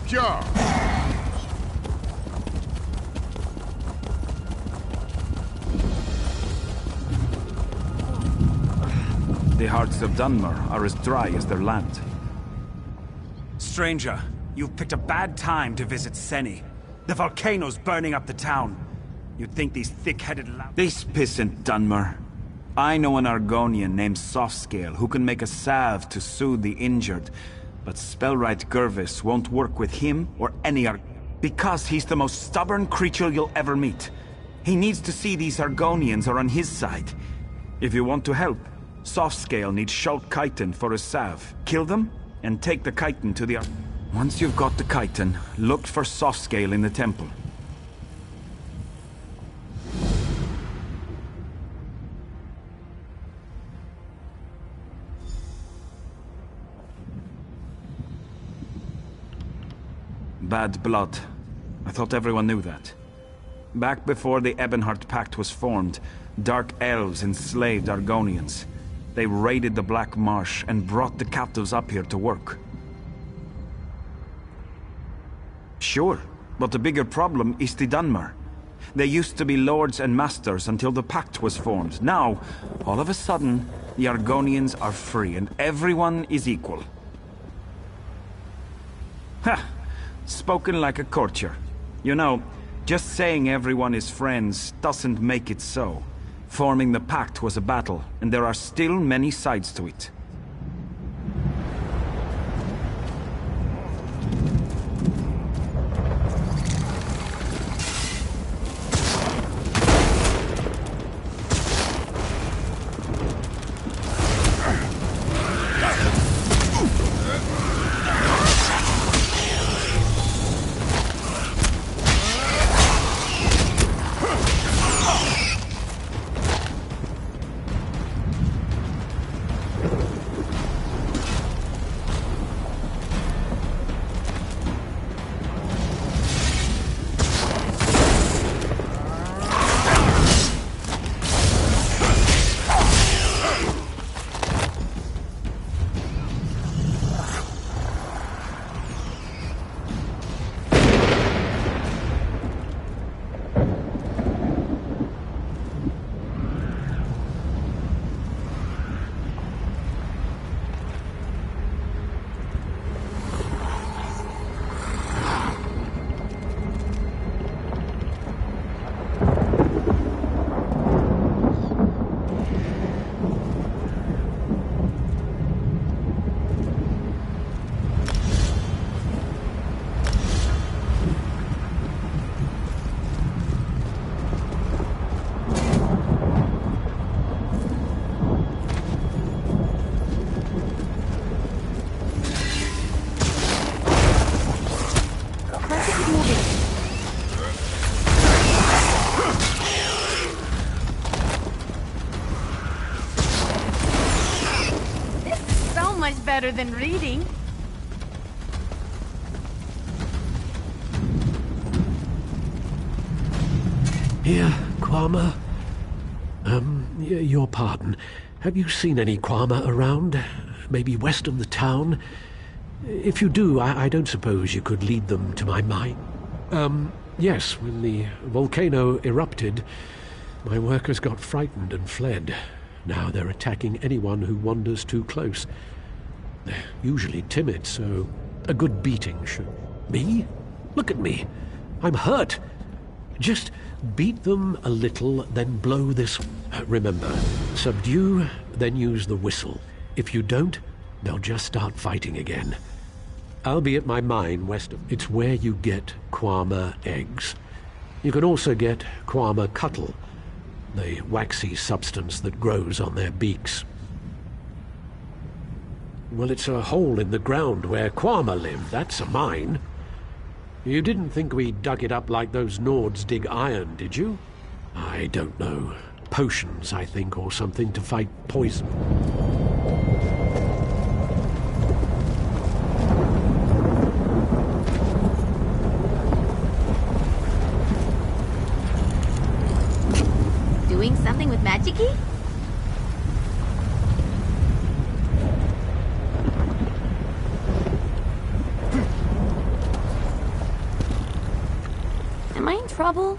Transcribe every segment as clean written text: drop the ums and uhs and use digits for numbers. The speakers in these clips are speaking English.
pure. The hearts of Dunmer are as dry as their land. Stranger, you've picked a bad time to visit Seni. The volcano's burning up the town. You'd think these thick-headed This pissant Dunmer. I know an Argonian named Softscale who can make a salve to soothe the injured, but Spellwright Gervis won't work with him or any because he's the most stubborn creature you'll ever meet. He needs to see these Argonians are on his side. If you want to help, Softscale needs Schult Chitin for a salve. Kill them, and take the chitin to the... Once you've got the chitin, look for Softscale in the temple. Bad blood. I thought everyone knew that. Back before the Ebonheart Pact was formed, Dark Elves enslaved Argonians. They raided the Black Marsh and brought the captives up here to work. Sure, but the bigger problem is the Dunmer. They used to be lords and masters until the Pact was formed. Now, all of a sudden, the Argonians are free and everyone is equal. Ha! Spoken like a courtier. You know, just saying everyone is friends doesn't make it so. Forming the Pact was a battle, and there are still many sides to it. Better than reading. Here, Kwama. Your pardon. Have you seen any Kwama around? Maybe west of the town? If you do, I don't suppose you could lead them to my mine. Yes, when the volcano erupted, my workers got frightened and fled. Now they're attacking anyone who wanders too close. They're usually timid, so a good beating should... Me? Look at me. I'm hurt. Just beat them a little, then blow this... Remember, subdue, then use the whistle. If you don't, they'll just start fighting again. I'll be at my mine west of... It's where you get Kwama eggs. You can also get Kwama cuttle, the waxy substance that grows on their beaks. Well, it's a hole in the ground where Kwama live. That's a mine. You didn't think we dug it up like those Nords dig iron, did you? I don't know. Potions, I think, or something to fight poison. Doing something with magic-y? trouble?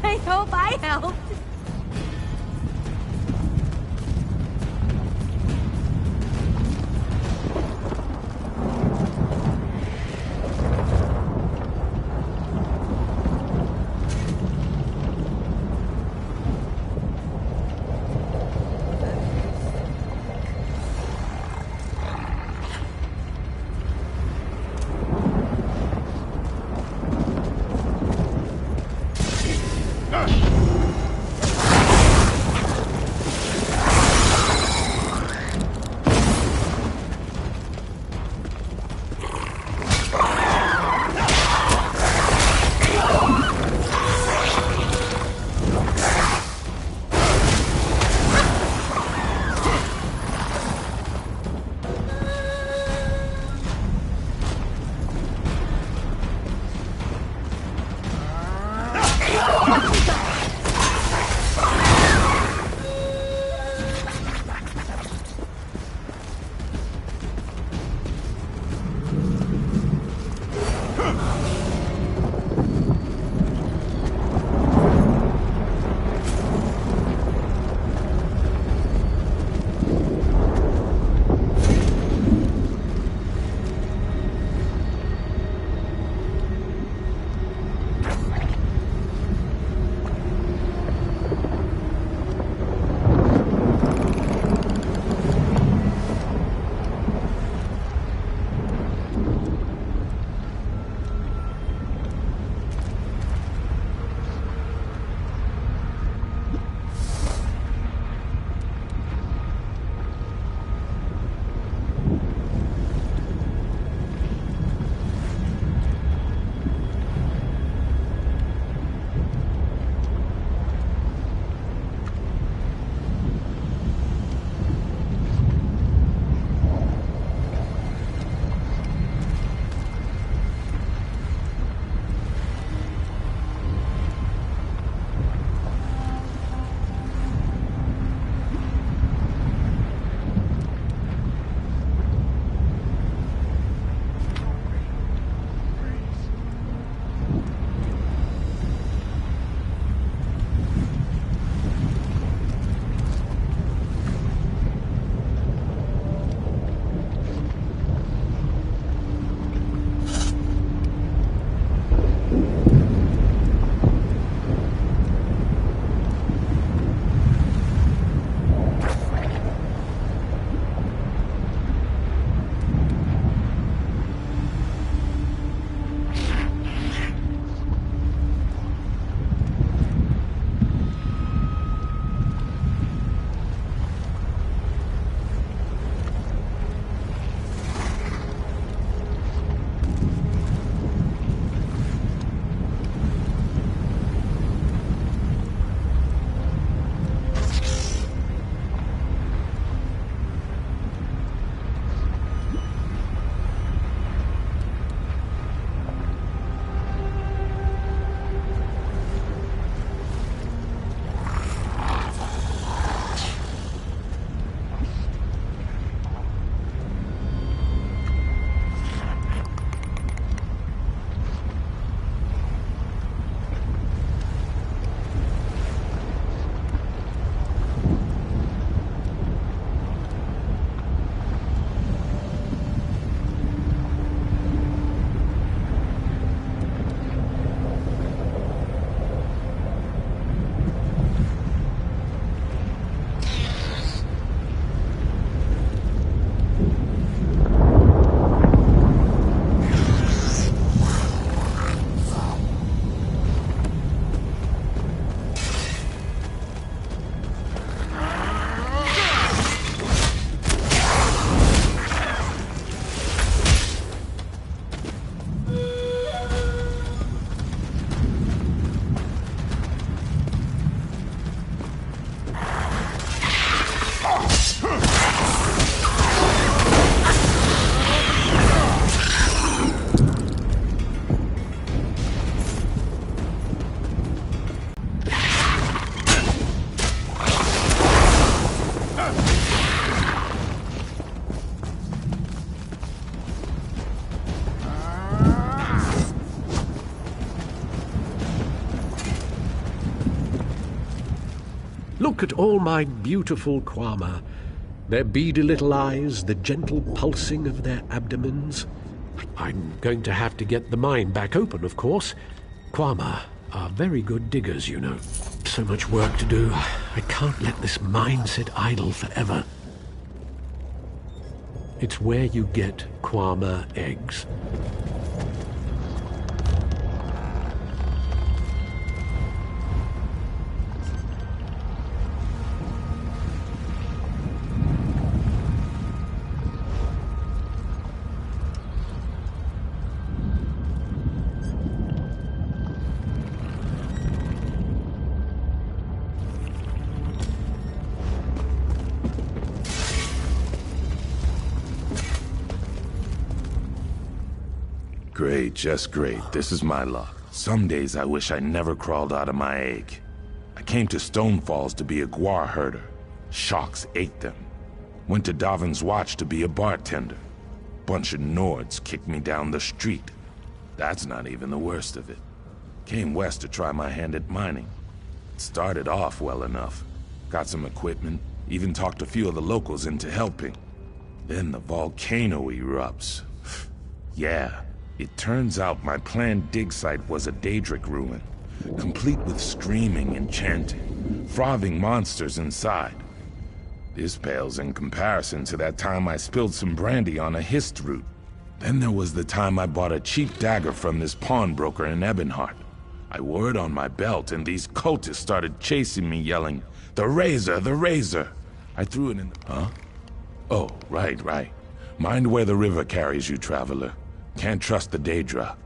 I hope I helped. look at all my beautiful Quama. Their beady little eyes, the gentle pulsing of their abdomens. I'm going to have to get the mine back open, of course. Quama are very good diggers, you know. So much work to do. I can't let this mine sit idle forever. It's where you get Quama eggs. Great, just great. This is my luck. Some days I wish I never crawled out of my egg. I came to Stone Falls to be a guar herder. Sharks ate them. Went to Darwin's Watch to be a bartender. Bunch of Nords kicked me down the street. That's not even the worst of it. Came west to try my hand at mining. Started off well enough. Got some equipment, even talked a few of the locals into helping. Then the volcano erupts. Yeah. It turns out my planned dig site was a Daedric ruin, complete with screaming and chanting, frothing monsters inside. This pales in comparison to that time I spilled some brandy on a hist root. Then there was the time I bought a cheap dagger from this pawnbroker in Ebonheart. I wore it on my belt and these cultists started chasing me yelling, "The razor, the razor!" I threw it in the... Huh? Oh, right. Mind where the river carries you, traveler. Can't trust the Daedra.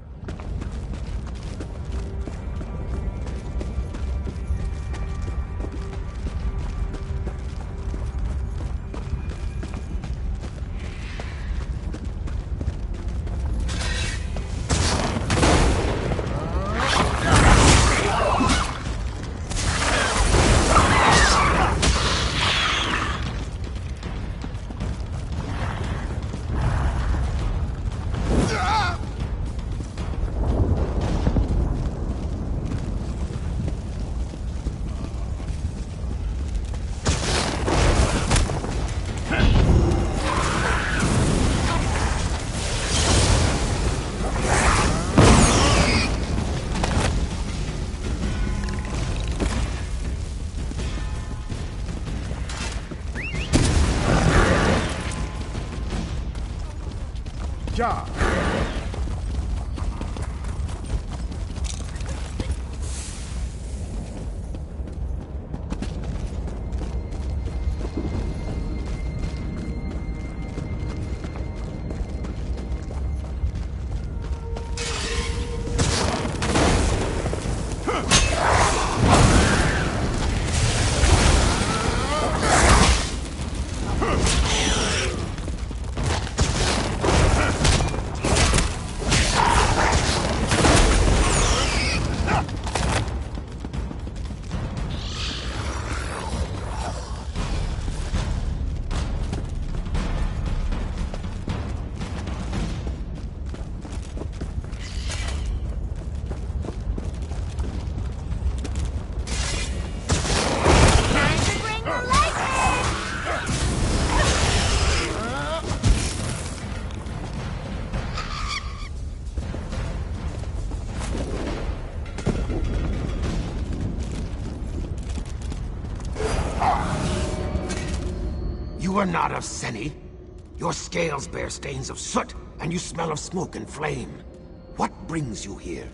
job. You are not of Seni. Your scales bear stains of soot, and you smell of smoke and flame. What brings you here?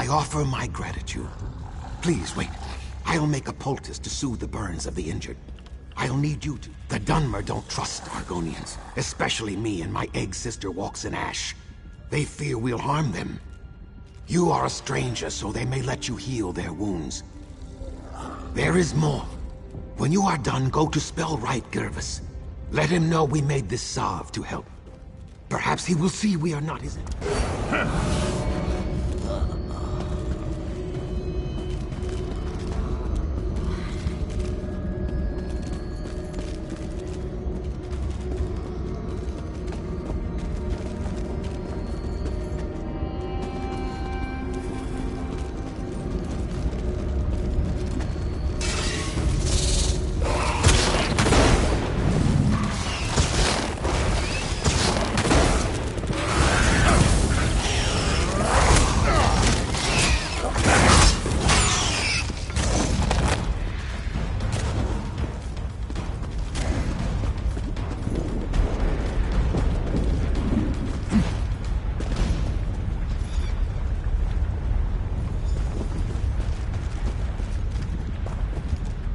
I offer my gratitude. Please, wait. I'll make a poultice to soothe the burns of the injured. I'll need you to... The Dunmer don't trust Argonians, especially me and my egg sister walks in ash. They fear we'll harm them. You are a stranger, so they may let you heal their wounds. There is more. When you are done, go to Spellwright Gervis. Let him know we made this salve to help. Perhaps he will see we are not his enemy.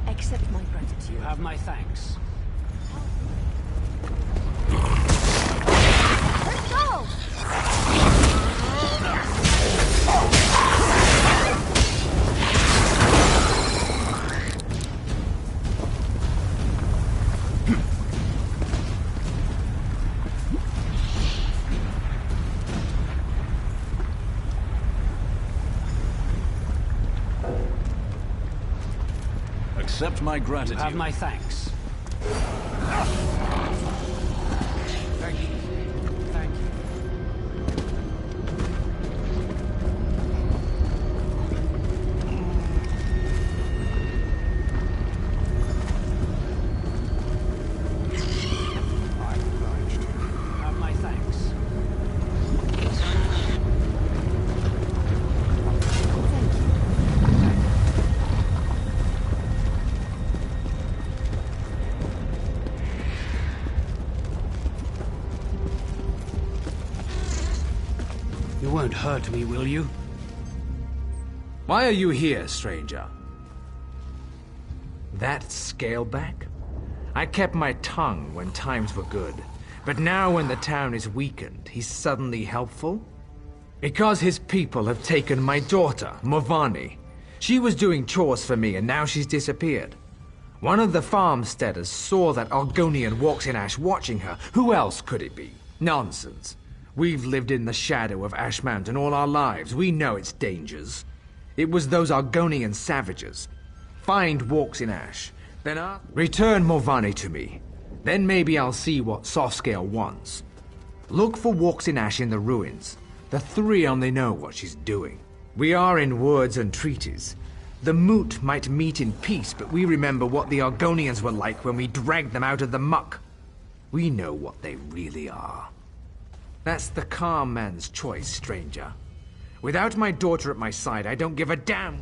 Accept my gratitude. You have my thanks. Let's go! Accept my gratitude. You have my thanks. Thank you. Thank you. I'm obliged. You have my thanks. You won't hurt me, will you? Why are you here, stranger? That scaleback? I kept my tongue when times were good, but now when the town is weakened, he's suddenly helpful? Because his people have taken my daughter, Morvani. She was doing chores for me and now she's disappeared. One of the farmsteaders saw that Argonian walks in ash watching her. Who else could it be? Nonsense. We've lived in the shadow of Ash Mountain all our lives. We know its dangers. It was those Argonian savages. Find Walks in Ash. Then return Morvani to me. Then maybe I'll see what Softscale wants. Look for Walks in Ash in the ruins. The three only know what she's doing. We are in words and treaties. The Moot might meet in peace, but we remember what the Argonians were like when we dragged them out of the muck. We know what they really are. That's the calm man's choice, stranger. Without my daughter at my side, I don't give a damn.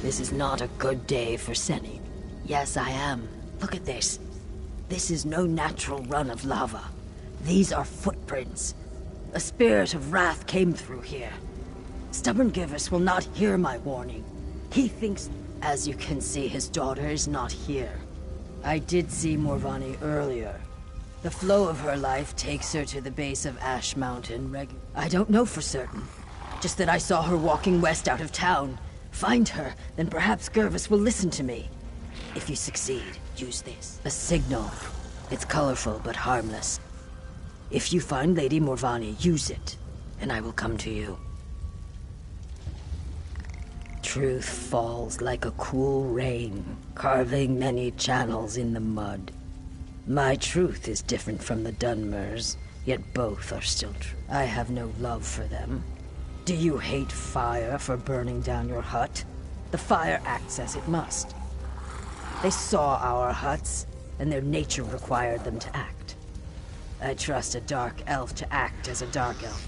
This is not a good day for Seni. Yes, I am. Look at this. This is no natural run of lava. These are footprints. A spirit of wrath came through here. Stubborn Givers will not hear my warning. He thinks... As you can see, his daughter is not here. I did see Morvani earlier. The flow of her life takes her to the base of Ash Mountain I don't know for certain. Just that I saw her walking west out of town. Find her, then perhaps Gervis will listen to me. If you succeed, use this. A signal. It's colorful but harmless. If you find Lady Morvani, use it, and I will come to you. Truth falls like a cool rain, carving many channels in the mud. My truth is different from the Dunmers, yet both are still true. I have no love for them. Do you hate fire for burning down your hut? The fire acts as it must. They saw our huts, and their nature required them to act. I trust a dark elf to act as a dark elf.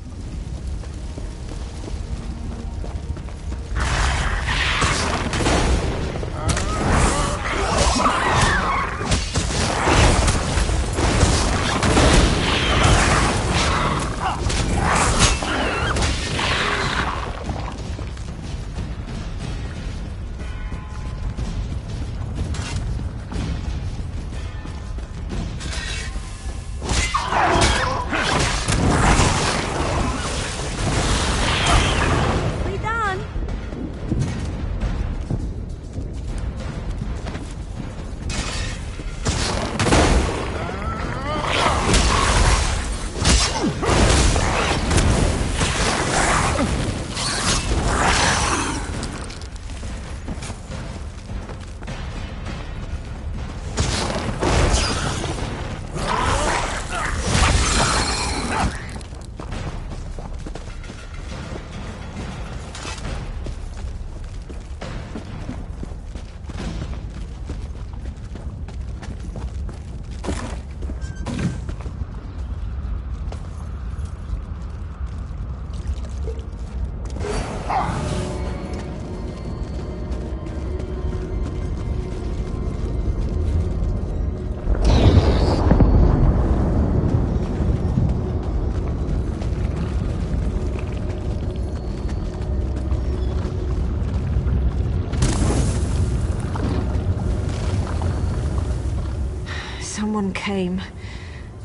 Someone came.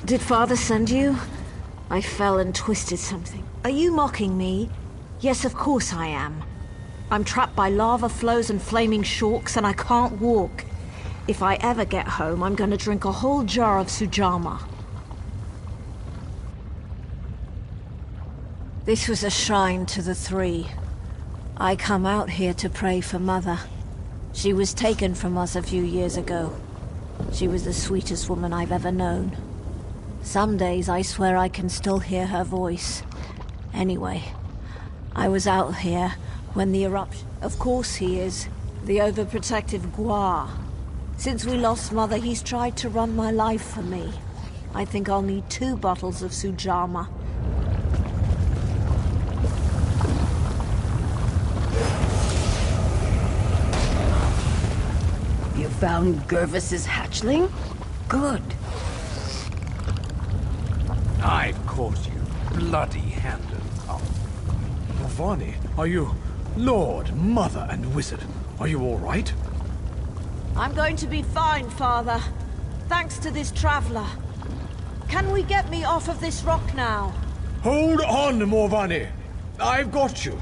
Did Father send you? I fell and twisted something. Are you mocking me? Yes, of course I am. I'm trapped by lava flows and flaming shorks, and I can't walk. If I ever get home, I'm gonna drink a whole jar of Sujama. This was a shrine to the three. I come out here to pray for Mother. She was taken from us a few years ago. She was the sweetest woman I've ever known. Some days I swear I can still hear her voice. Anyway, I was out here when the eruption... Of course he is. The overprotective Gwar. Since we lost Mother, he's tried to run my life for me. I think I'll need 2 bottles of Sujama. You found Gervis's hatchling? Good. I've caught you, bloody-handed. Oh. Morvani, are you... Lord, Mother, and Wizard? Are you all right? I'm going to be fine, Father. Thanks to this traveler. Can we get me off of this rock now? Hold on, Morvani. I've got you.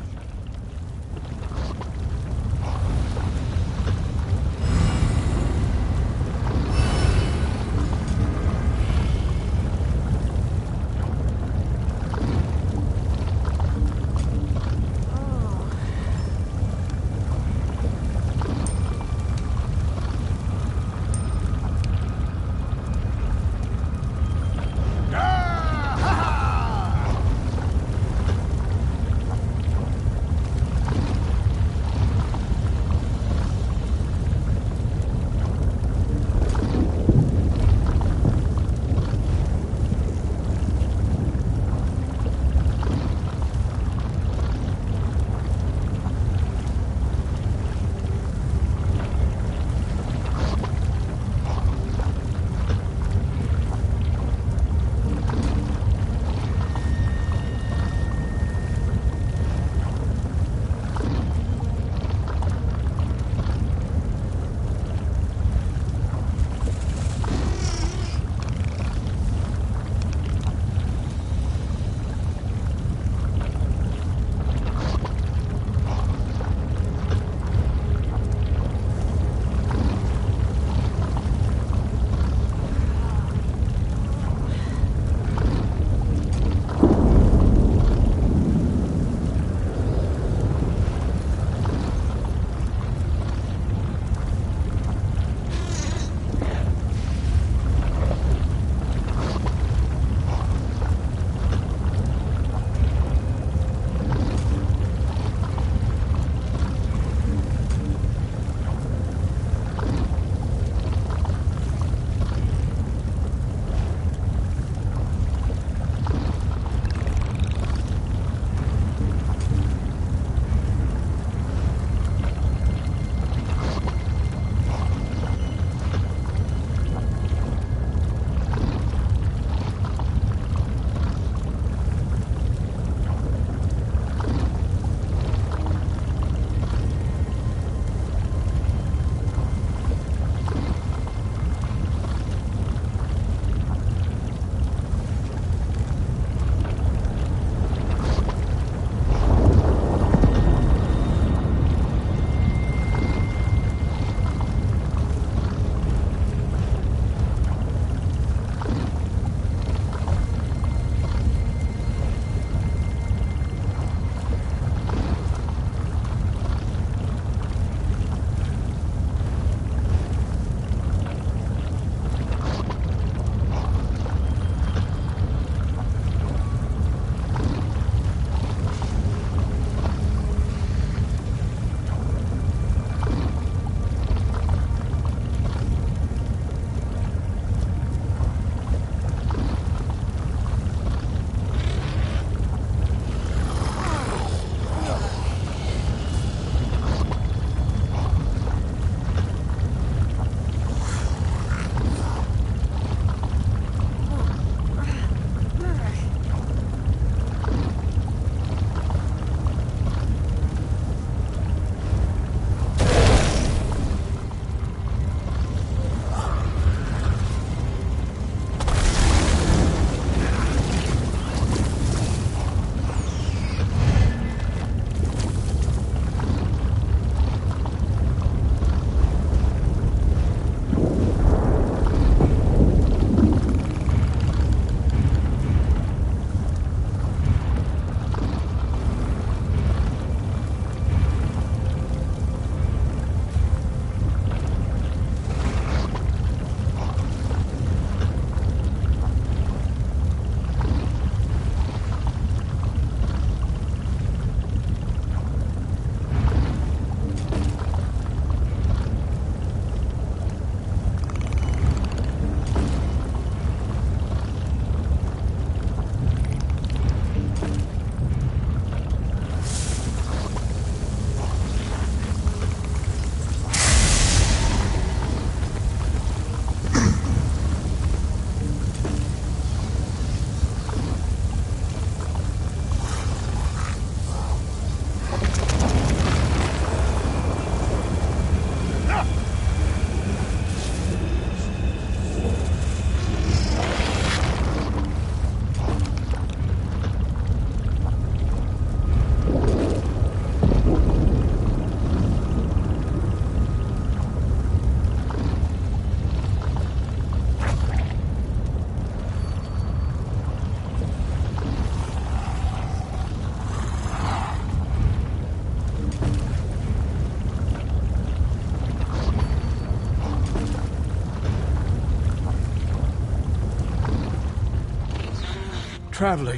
Traveler,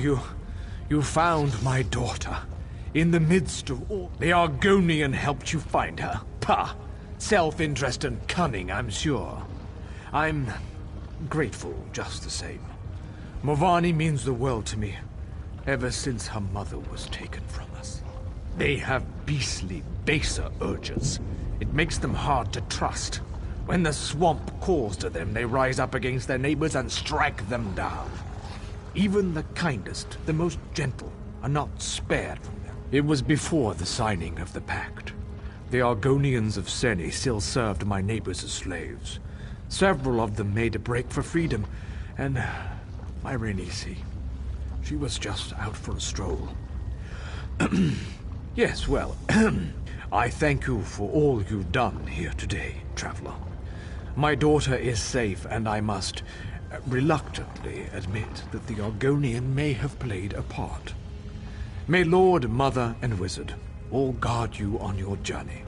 you found my daughter. In the midst of all... The Argonian helped you find her. Pah! Self-interest and cunning, I'm sure. I'm grateful just the same. Mavani means the world to me, ever since her mother was taken from us. They have beastly, baser urges. It makes them hard to trust. When the swamp calls to them, they rise up against their neighbors and strike them down. Even the kindest, the most gentle, are not spared from them. It was before the signing of the pact. The Argonians of Seni still served my neighbors as slaves. Several of them made a break for freedom, and my Renisi, she was just out for a stroll. Yes, well, I thank you for all you've done here today, Traveler. My daughter is safe, and I must reluctantly admit that the Argonian may have played a part. May Lord, Mother, and Wizard all guard you on your journey.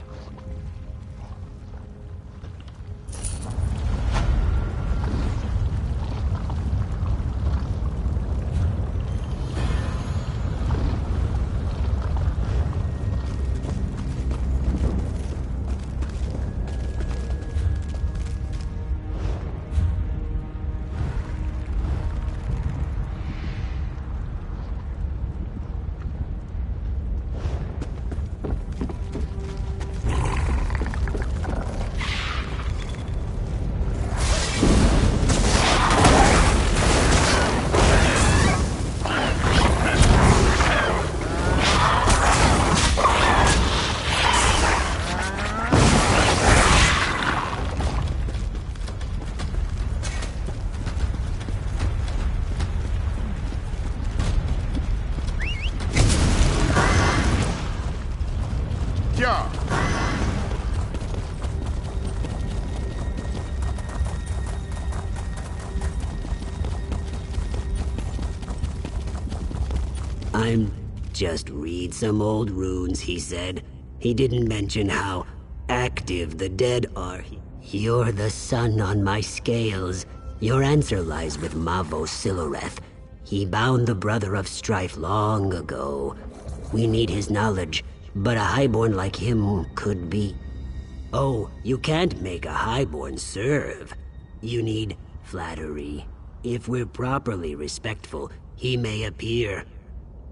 Just read some old runes, he said. He didn't mention how active the dead are. You're the sun on my scales. Your answer lies with Mavo Siloreth. He bound the Brother of Strife long ago. We need his knowledge, but a highborn like him could be... Oh, you can't make a highborn serve. You need flattery. If we're properly respectful, he may appear.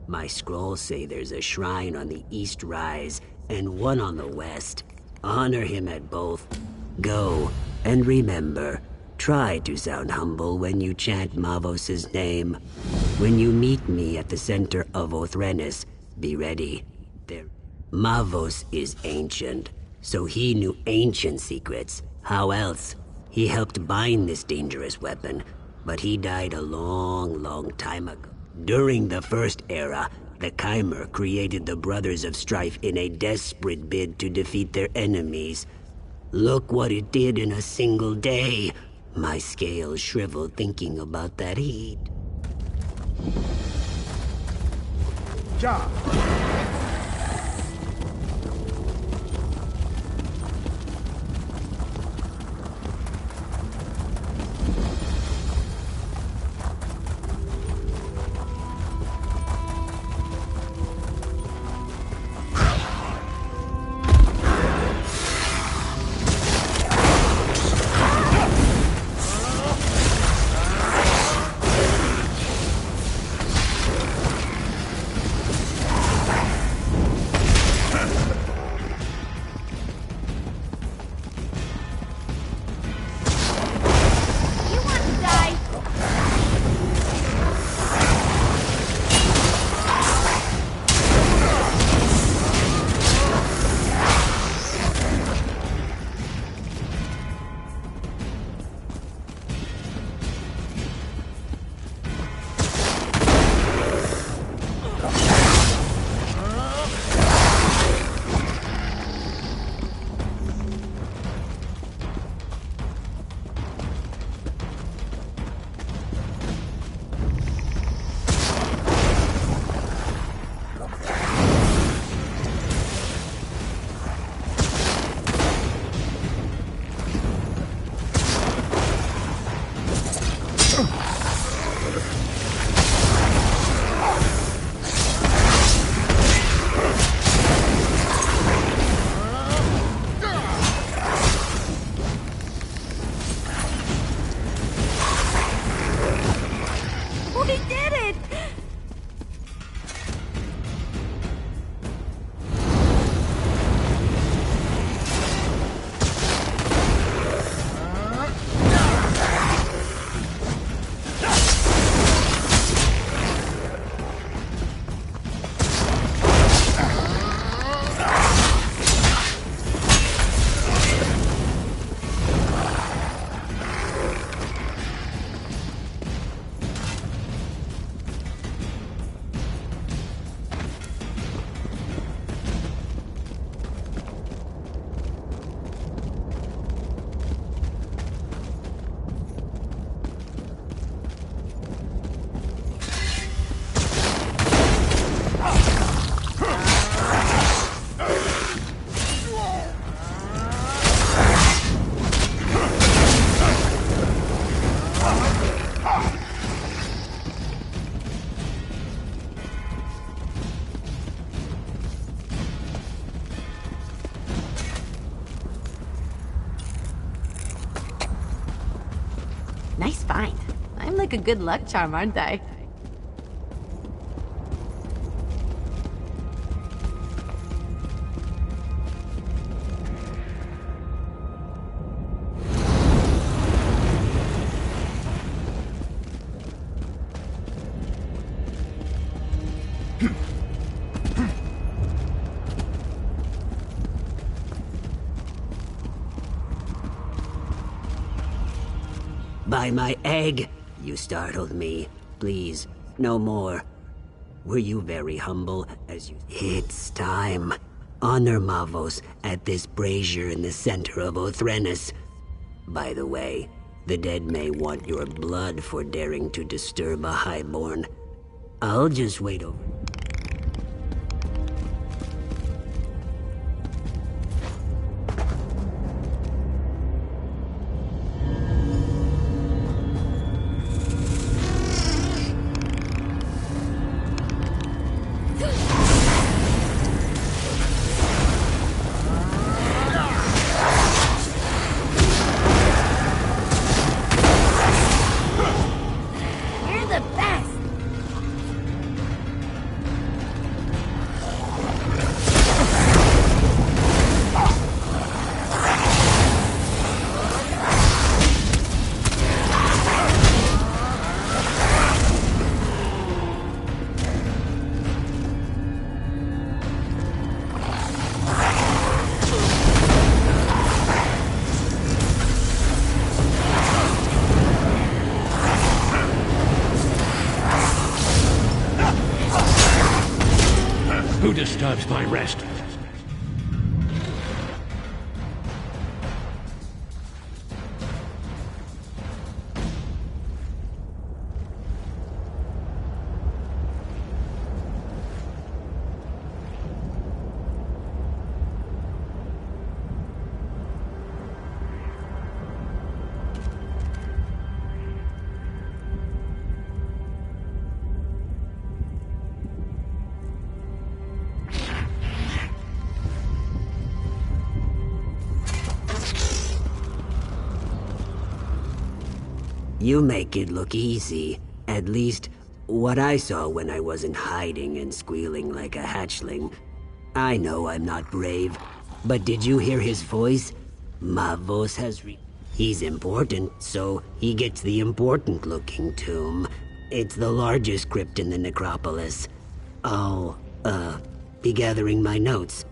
My scrolls say there's a shrine on the east rise and one on the west. Honor him at both. Go, and remember, try to sound humble when you chant Mavos' name. When you meet me at the center of Othrenis, be ready. Mavos is ancient, so he knew ancient secrets. How else? He helped bind this dangerous weapon, but he died a long time ago. During the First Era, the Chimer created the Brothers of Strife in a desperate bid to defeat their enemies. Look what it did in a single day. My scales shrivel thinking about that heat. Ja! find. I'm like a good luck charm, aren't I? By my egg, you startled me. Please, no more. Were you very humble as you... It's time. Honor Mavos at this brazier in the center of Othrenis. By the way, the dead may want your blood for daring to disturb a highborn. I'll just wait over... Who disturbs my rest? You make it look easy. At least, what I saw when I wasn't hiding and squealing like a hatchling. I know I'm not brave, but did you hear his voice? Mavos has He's important, so he gets the important-looking tomb. It's the largest crypt in the necropolis. I'll, be gathering my notes.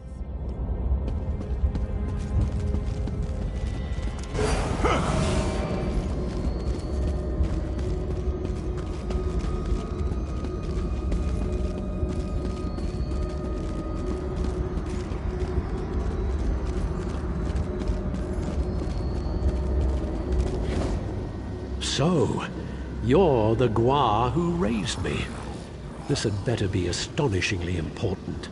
So, you're the Gwar who raised me. This had better be astonishingly important,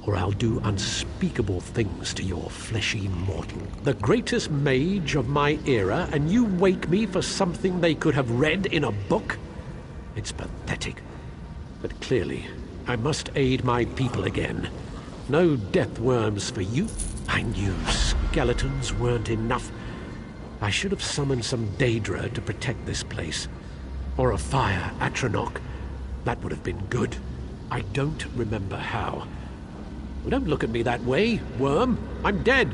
or I'll do unspeakable things to your fleshy mortal. The greatest mage of my era, and you wake me for something they could have read in a book? It's pathetic. But clearly, I must aid my people again. No death worms for you. I knew skeletons weren't enough. I should have summoned some Daedra to protect this place. Or a fire Atronach. That would have been good. I don't remember how. Well, don't look at me that way, worm. I'm dead.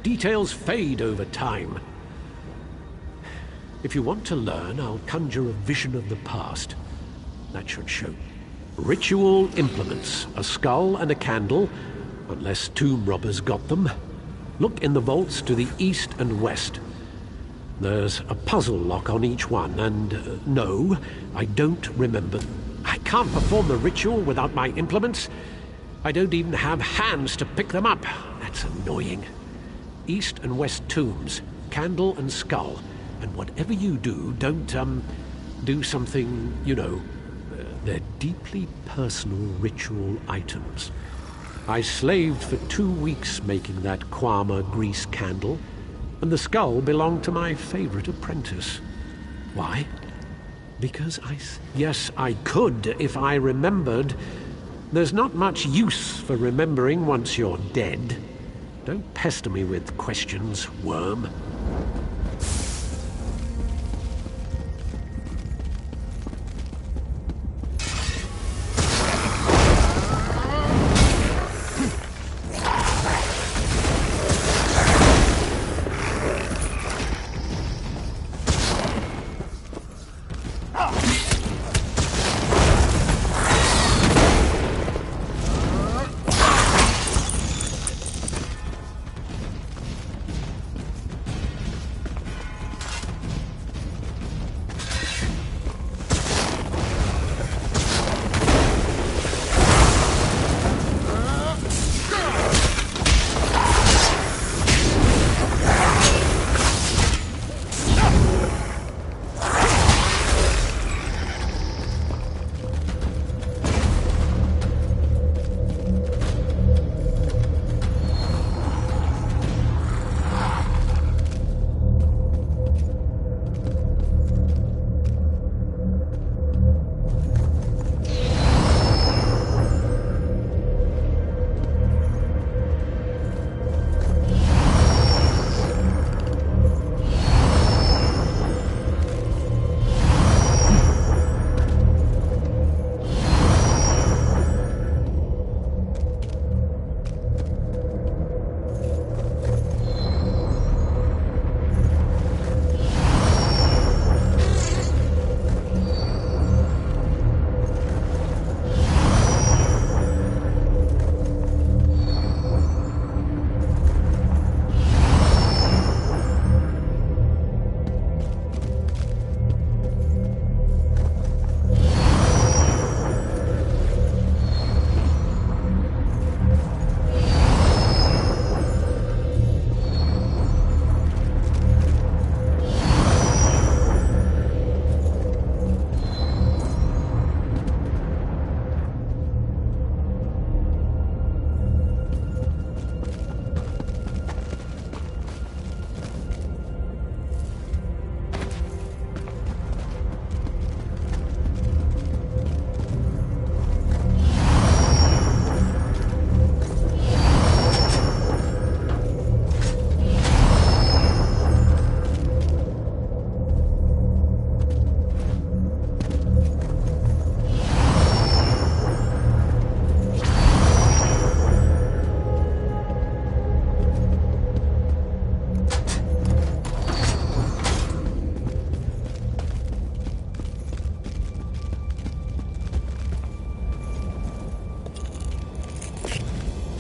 Details fade over time. If you want to learn, I'll conjure a vision of the past. That should show. Ritual implements. A skull and a candle, unless tomb robbers got them. Look in the vaults to the east and west. There's a puzzle lock on each one, and no, I don't remember. I can't perform the ritual without my implements. I don't even have hands to pick them up. That's annoying. East and west tombs, candle and skull. And whatever you do, don't, do something, you know. They're deeply personal ritual items. I slaved for 2 weeks making that Kwama grease candle, and the skull belonged to my favorite apprentice. Why? Because yes, I could if I remembered. There's not much use for remembering once you're dead. Don't pester me with questions, worm.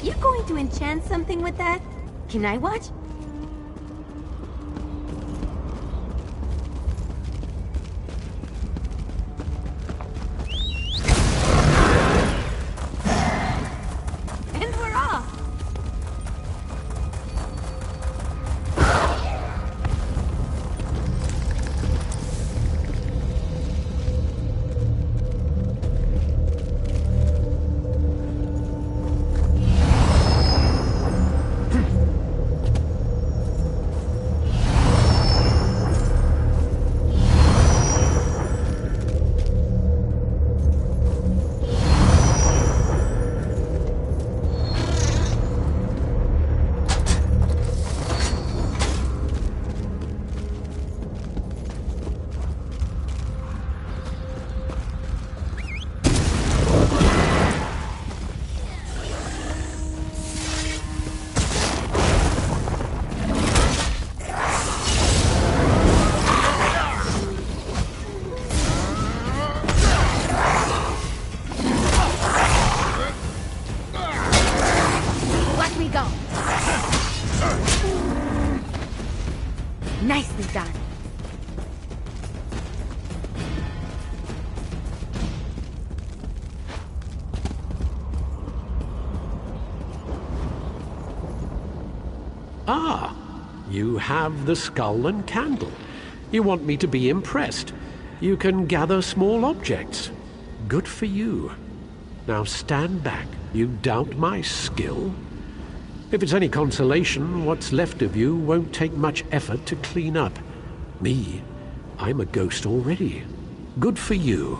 You going to enchant something with that? Can I watch? And we're off! Nicely done. Ah, you have the skull and candle. You want me to be impressed. You can gather small objects. Good for you. Now stand back. You doubt my skill? If it's any consolation, what's left of you won't take much effort to clean up. Me, I'm a ghost already. Good for you.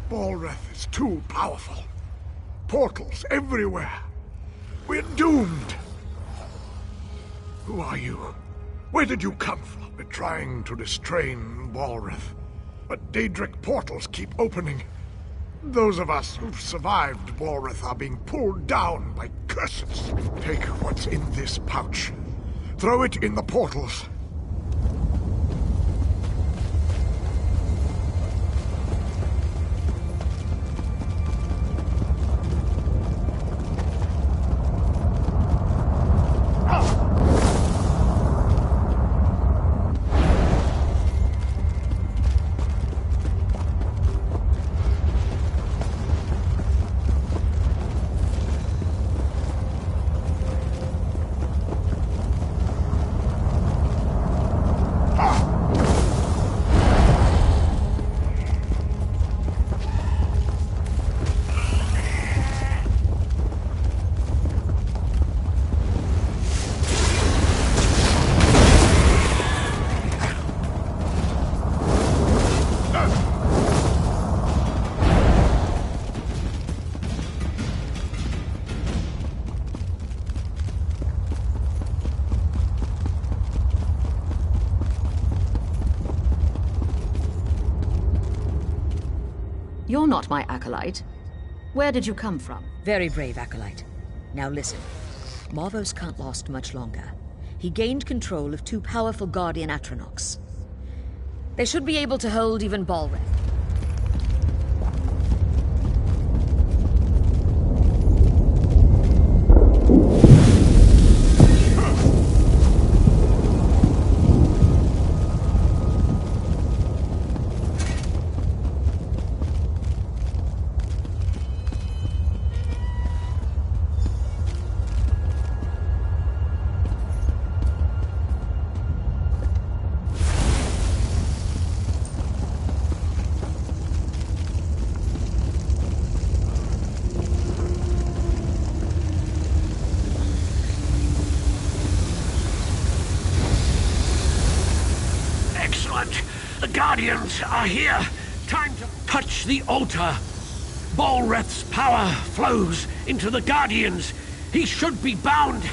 Balreth is too powerful. Portals everywhere. We're doomed. Who are you? Where did you come from? We're trying to restrain Balreth, but Daedric portals keep opening. Those of us who've survived Balreth are being pulled down by curses. Take what's in this pouch. Throw it in the portals. You're not my acolyte. Where did you come from? Very brave acolyte. Now listen. Marvos can't last much longer. He gained control of two powerful Guardian Atronachs. They should be able to hold even Balreth. Excellent. The Guardians are here. Time to touch the altar. Balreth's power flows into the Guardians. He should be bound.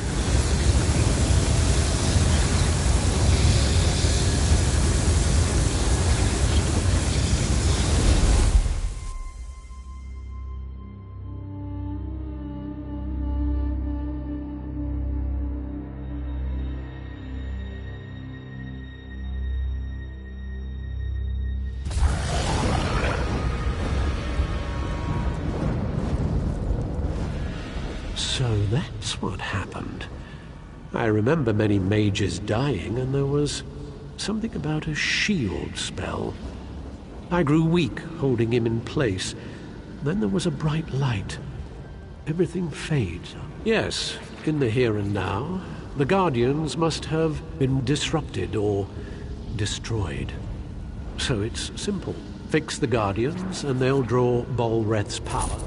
So that's what happened. I remember many mages dying, and there was something about a shield spell. I grew weak, holding him in place. Then there was a bright light. Everything fades. Yes, in the here and now, the Guardians must have been disrupted or destroyed. So it's simple. Fix the Guardians, and they'll draw Balreth's power.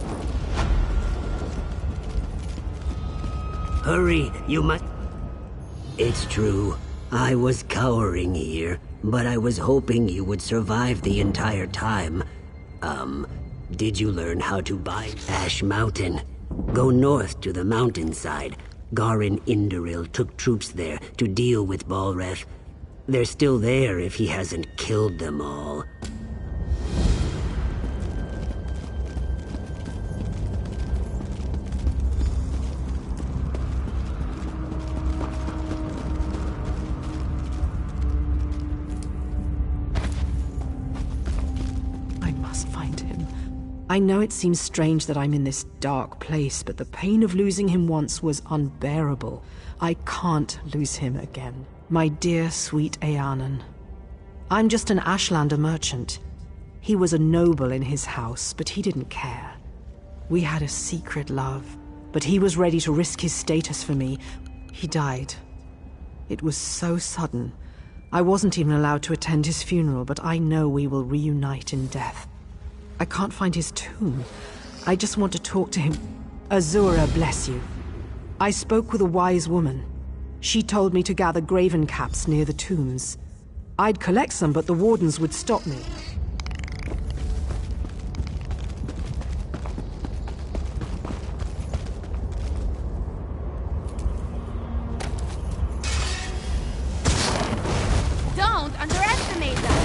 Hurry, you must... It's true. I was cowering here, but I was hoping you would survive the entire time. Did you learn how to buy Ash Mountain? Go north to the mountainside. Garin Indoril took troops there to deal with Balreth. They're still there if he hasn't killed them all. I know it seems strange that I'm in this dark place, but the pain of losing him once was unbearable. I can't lose him again. My dear, sweet Eanan. I'm just an Ashlander merchant. He was a noble in his house, but he didn't care. We had a secret love, but he was ready to risk his status for me. He died. It was so sudden. I wasn't even allowed to attend his funeral, but I know we will reunite in death. I can't find his tomb. I just want to talk to him. Azura bless you. I spoke with a wise woman. She told me to gather graven caps near the tombs. I'd collect some, but the wardens would stop me. Don't underestimate them!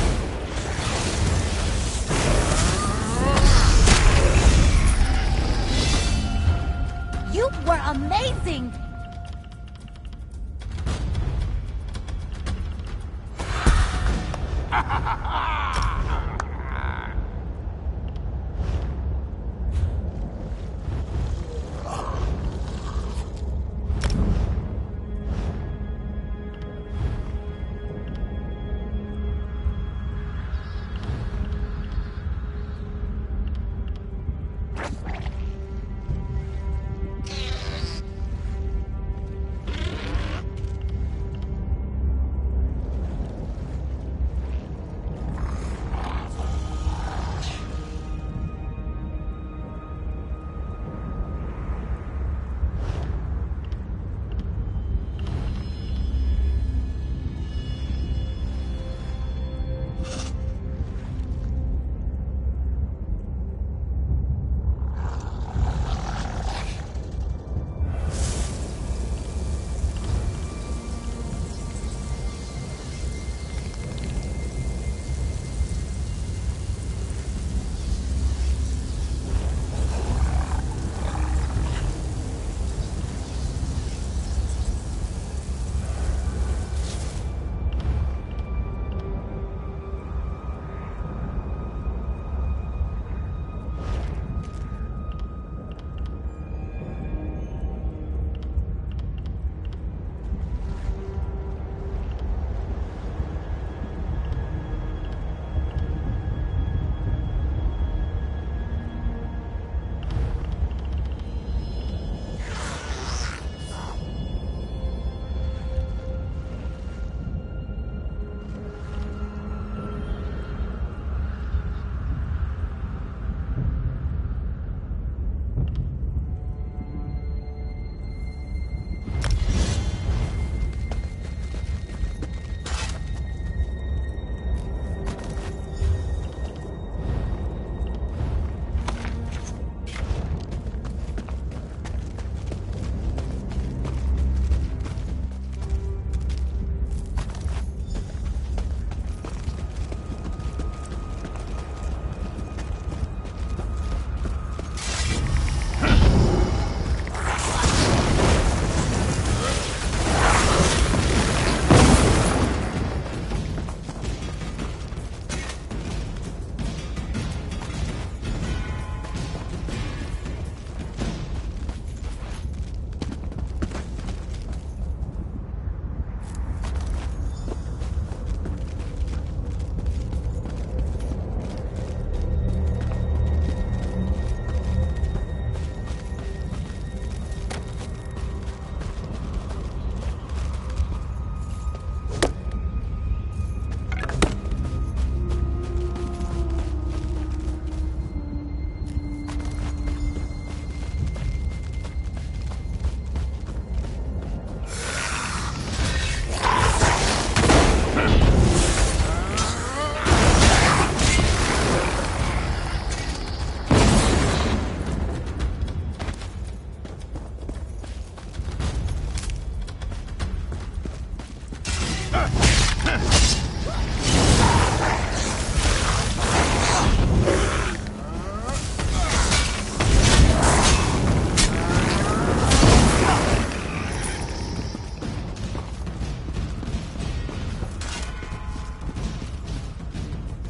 You were amazing!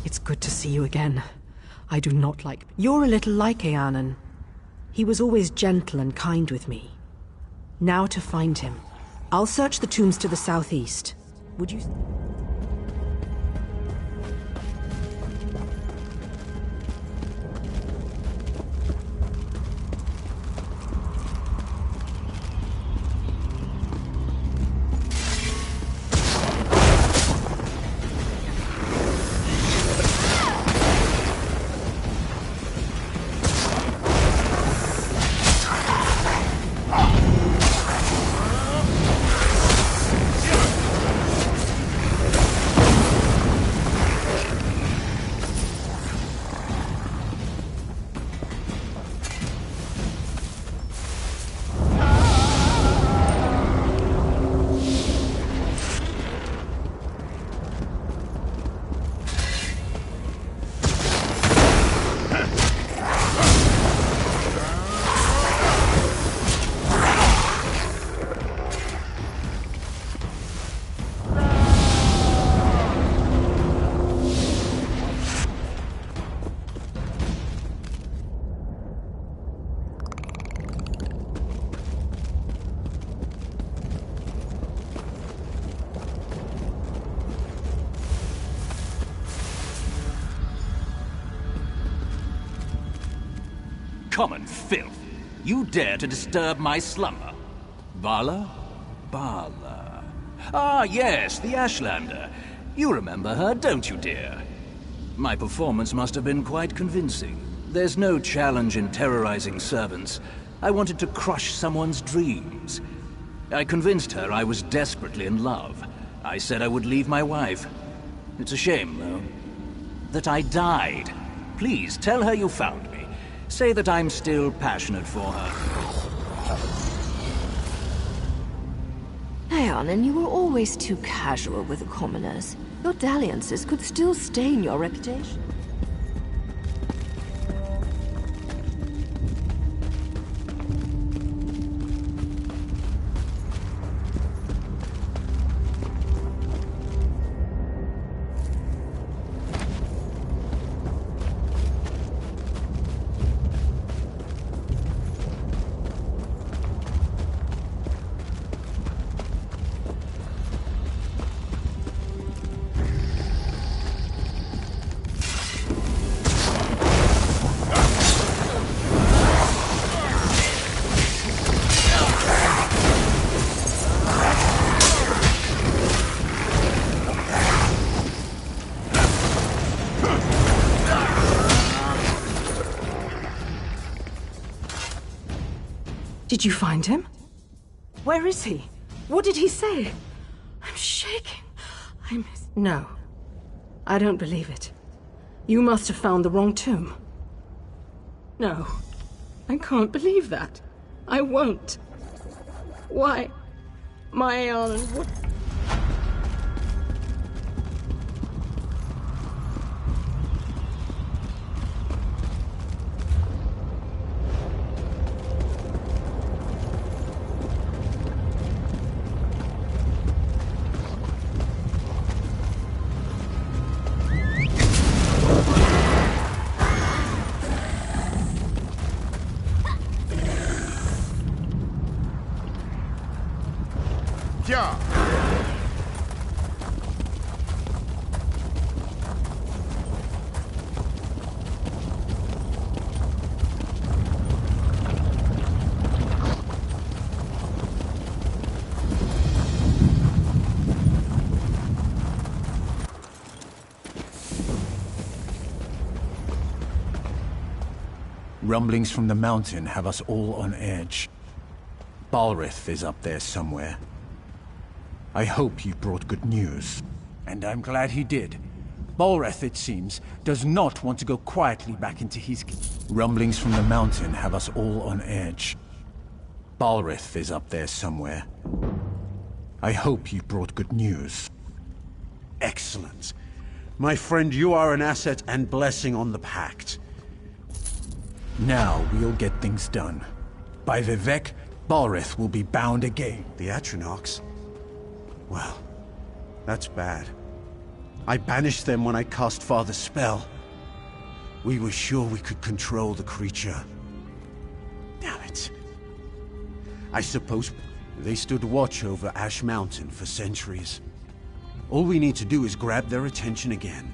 It's good to see you again. I do not like... You're a little like Eanan. He was always gentle and kind with me. Now to find him. I'll search the tombs to the southeast. Would you... Common filth. You dare to disturb my slumber. Vala? Bala. Ah, yes, the Ashlander. You remember her, don't you, dear? My performance must have been quite convincing. There's no challenge in terrorizing servants. I wanted to crush someone's dreams. I convinced her I was desperately in love. I said I would leave my wife. It's a shame, though, that I died. Please, tell her you found me. Say that I'm still passionate for her. Eanan, you were always too casual with the commoners. Your dalliances could still stain your reputation. Did you find him? Where is he? What did he say? I'm shaking. No. I don't believe it. You must have found the wrong tomb. No. I can't believe that. I won't. Why? My Eanan, what... Rumblings from the mountain have us all on edge. Balrith is up there somewhere. I hope he brought good news. And I'm glad he did. Balrith, it seems, does not want to go quietly back into his... Rumblings from the mountain have us all on edge. Balrith is up there somewhere. I hope he brought good news. Excellent. My friend, you are an asset and blessing on the Pact. Now we'll get things done. By Vivec, Balrith will be bound again. The Atronachs? Well, that's bad. I banished them when I cast Father's spell. We were sure we could control the creature. Damn it. I suppose they stood watch over Ash Mountain for centuries. All we need to do is grab their attention again.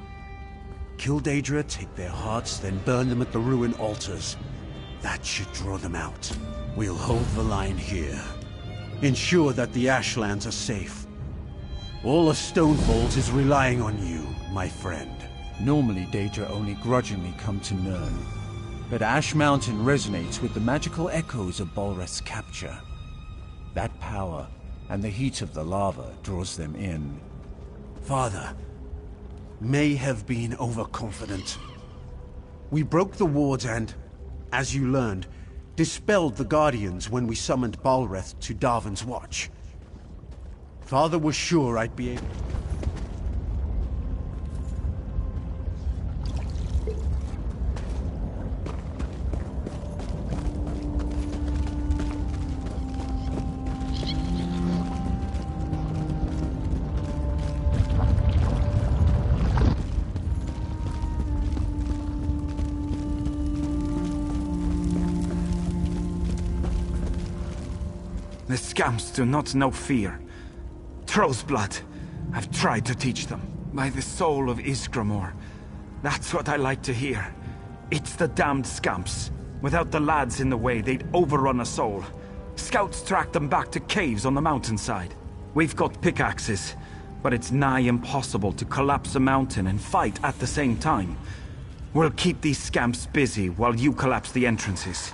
Kill Daedra, take their hearts, then burn them at the ruin altars. That should draw them out. We'll hold the line here. Ensure that the Ashlands are safe. All of Stonefalls is relying on you, my friend. Normally, Daedra only grudgingly come to Nirn, but Ash Mountain resonates with the magical echoes of Balreth's capture. That power, and the heat of the lava, draws them in. Father may have been overconfident. We broke the wards and, as you learned, dispelled the Guardians when we summoned Balreth to Darvin's watch. Father was sure I'd be able... The scamps do not know fear. Troll's blood. I've tried to teach them. By the soul of Isgramor. That's what I like to hear. It's the damned scamps. Without the lads in the way, they'd overrun us all. Scouts tracked them back to caves on the mountainside. We've got pickaxes, but it's nigh impossible to collapse a mountain and fight at the same time. We'll keep these scamps busy while you collapse the entrances.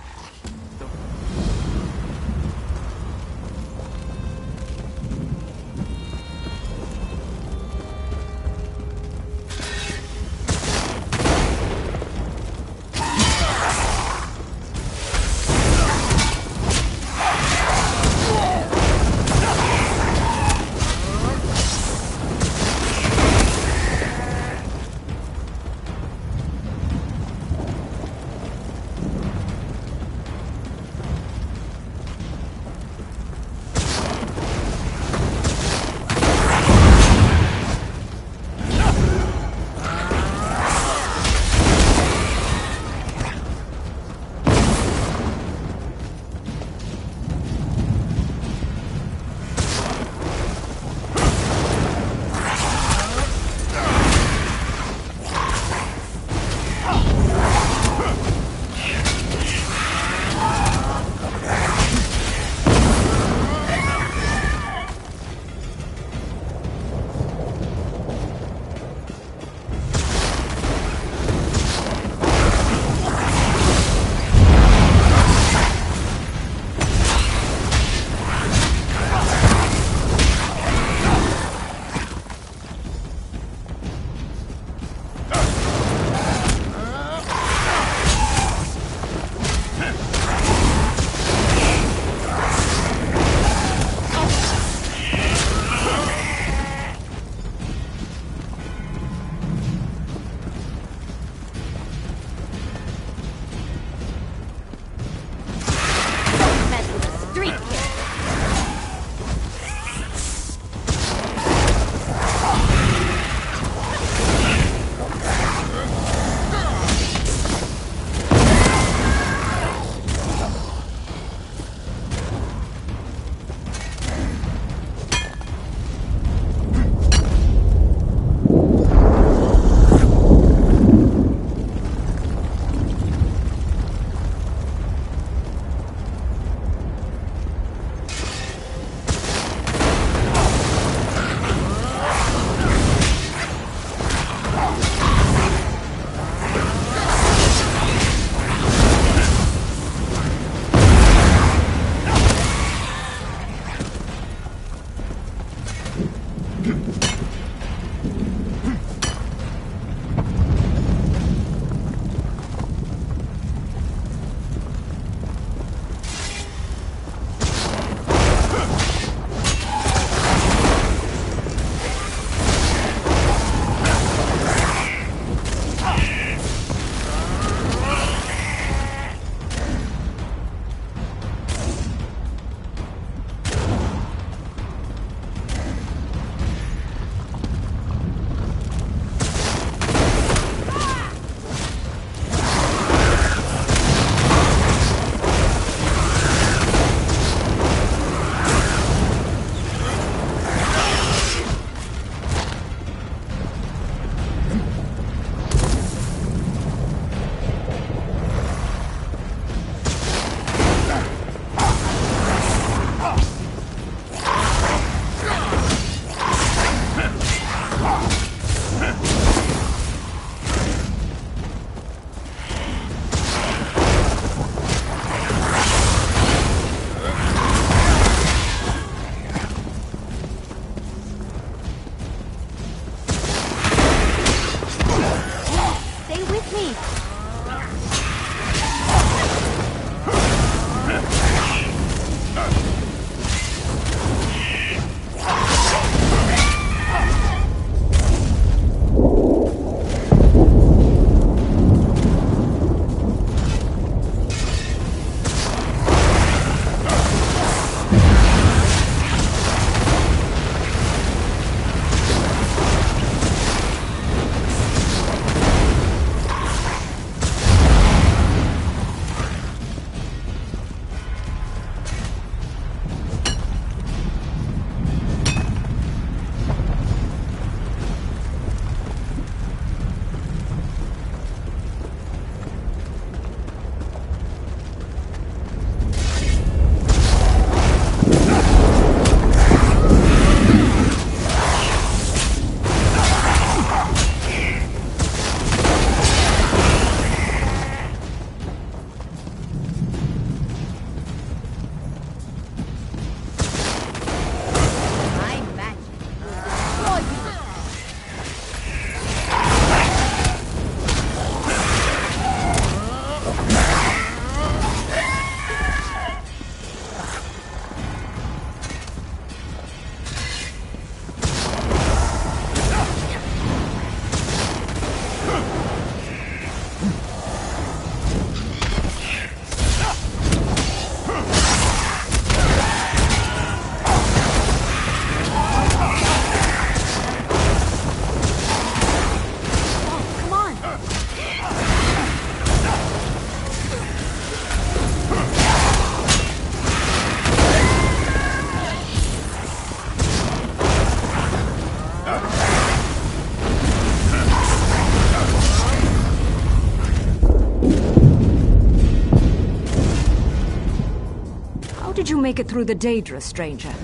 you make it through the Daedra, stranger?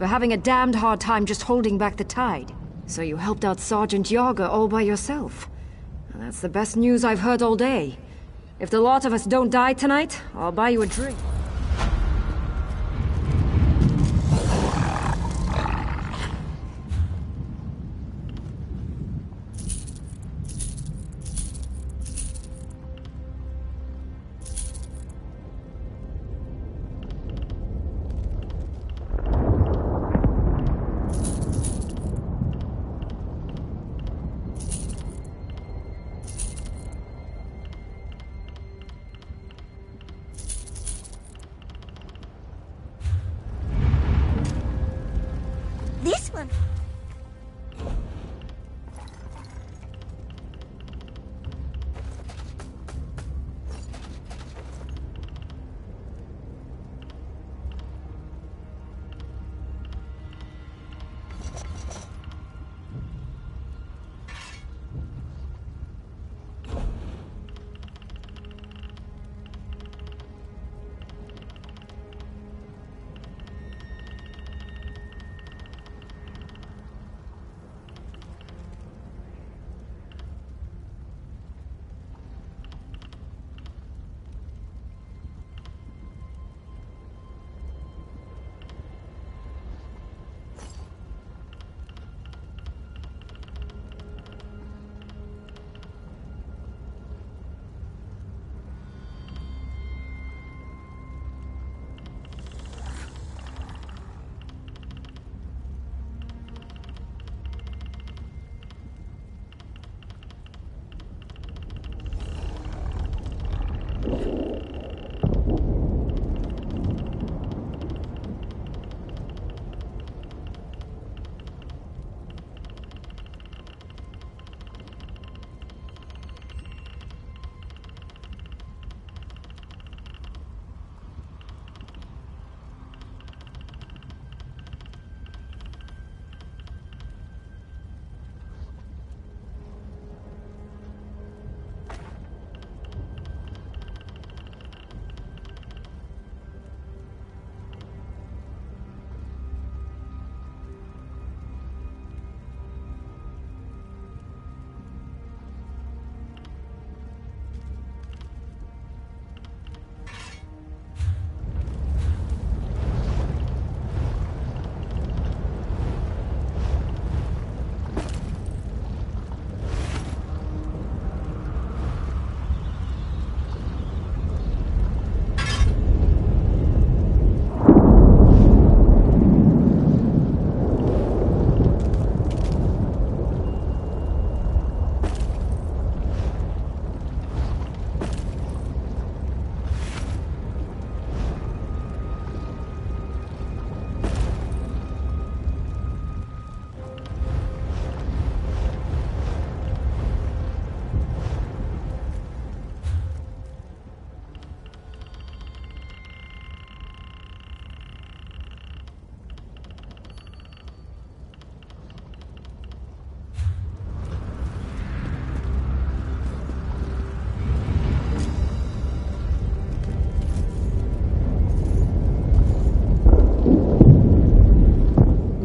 We're having a damned hard time just holding back the tide. So you helped out Sergeant Yager all by yourself. That's the best news I've heard all day. If the lot of us don't die tonight, I'll buy you a drink. This one.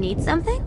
Need something?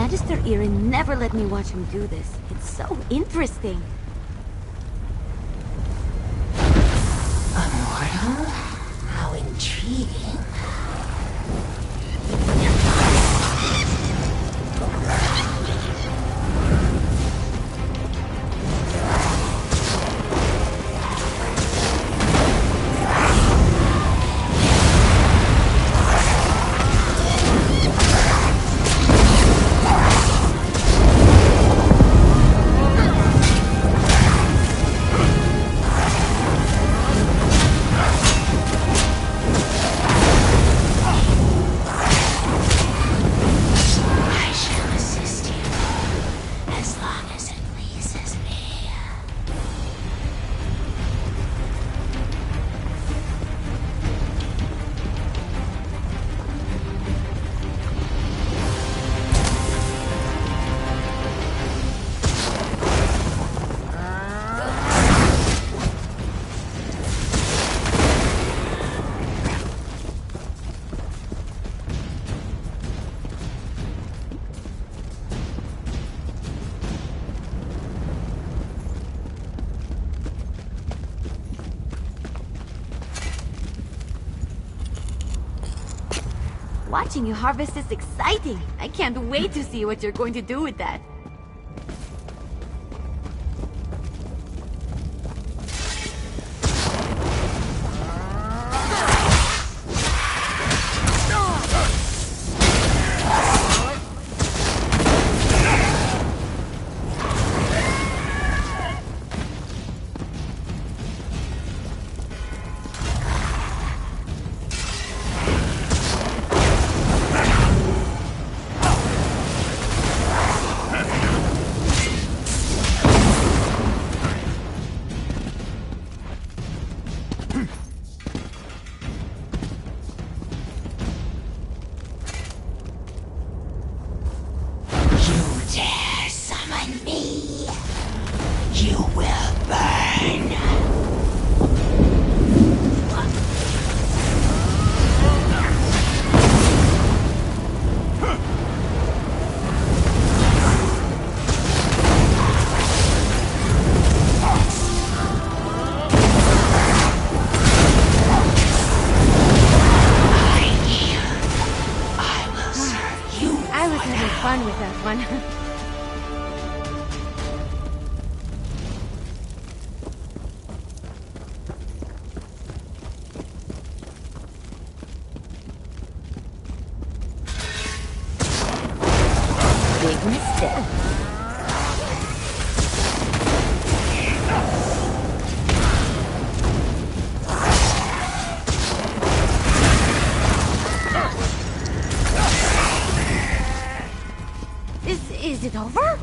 Magister Irin never let me watch him do this. It's so interesting. Immortal? How intriguing. Watching you harvest is exciting. I can't wait to see what you're going to do with that. Fun with that one. Big mistake. Is it over?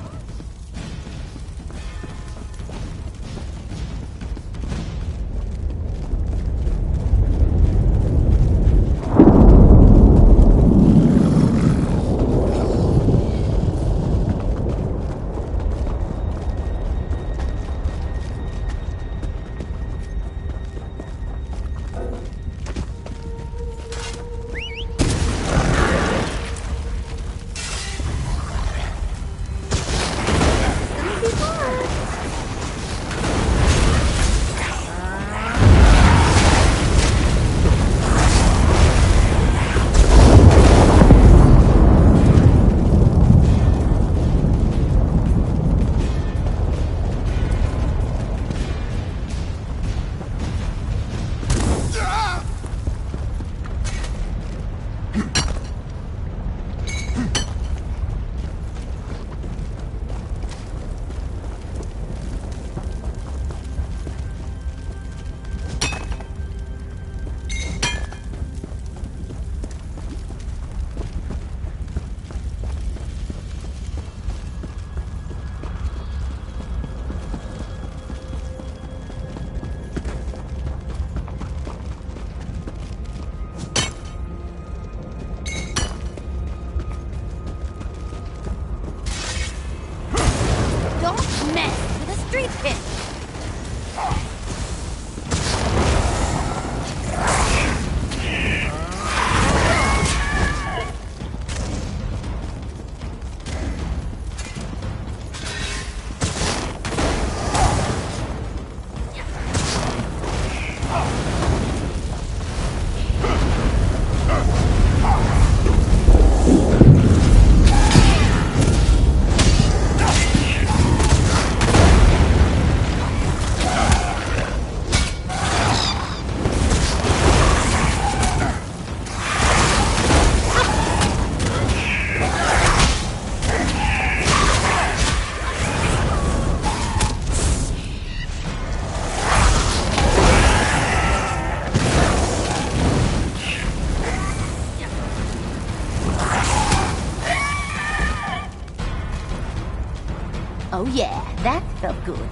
yeah, that felt good.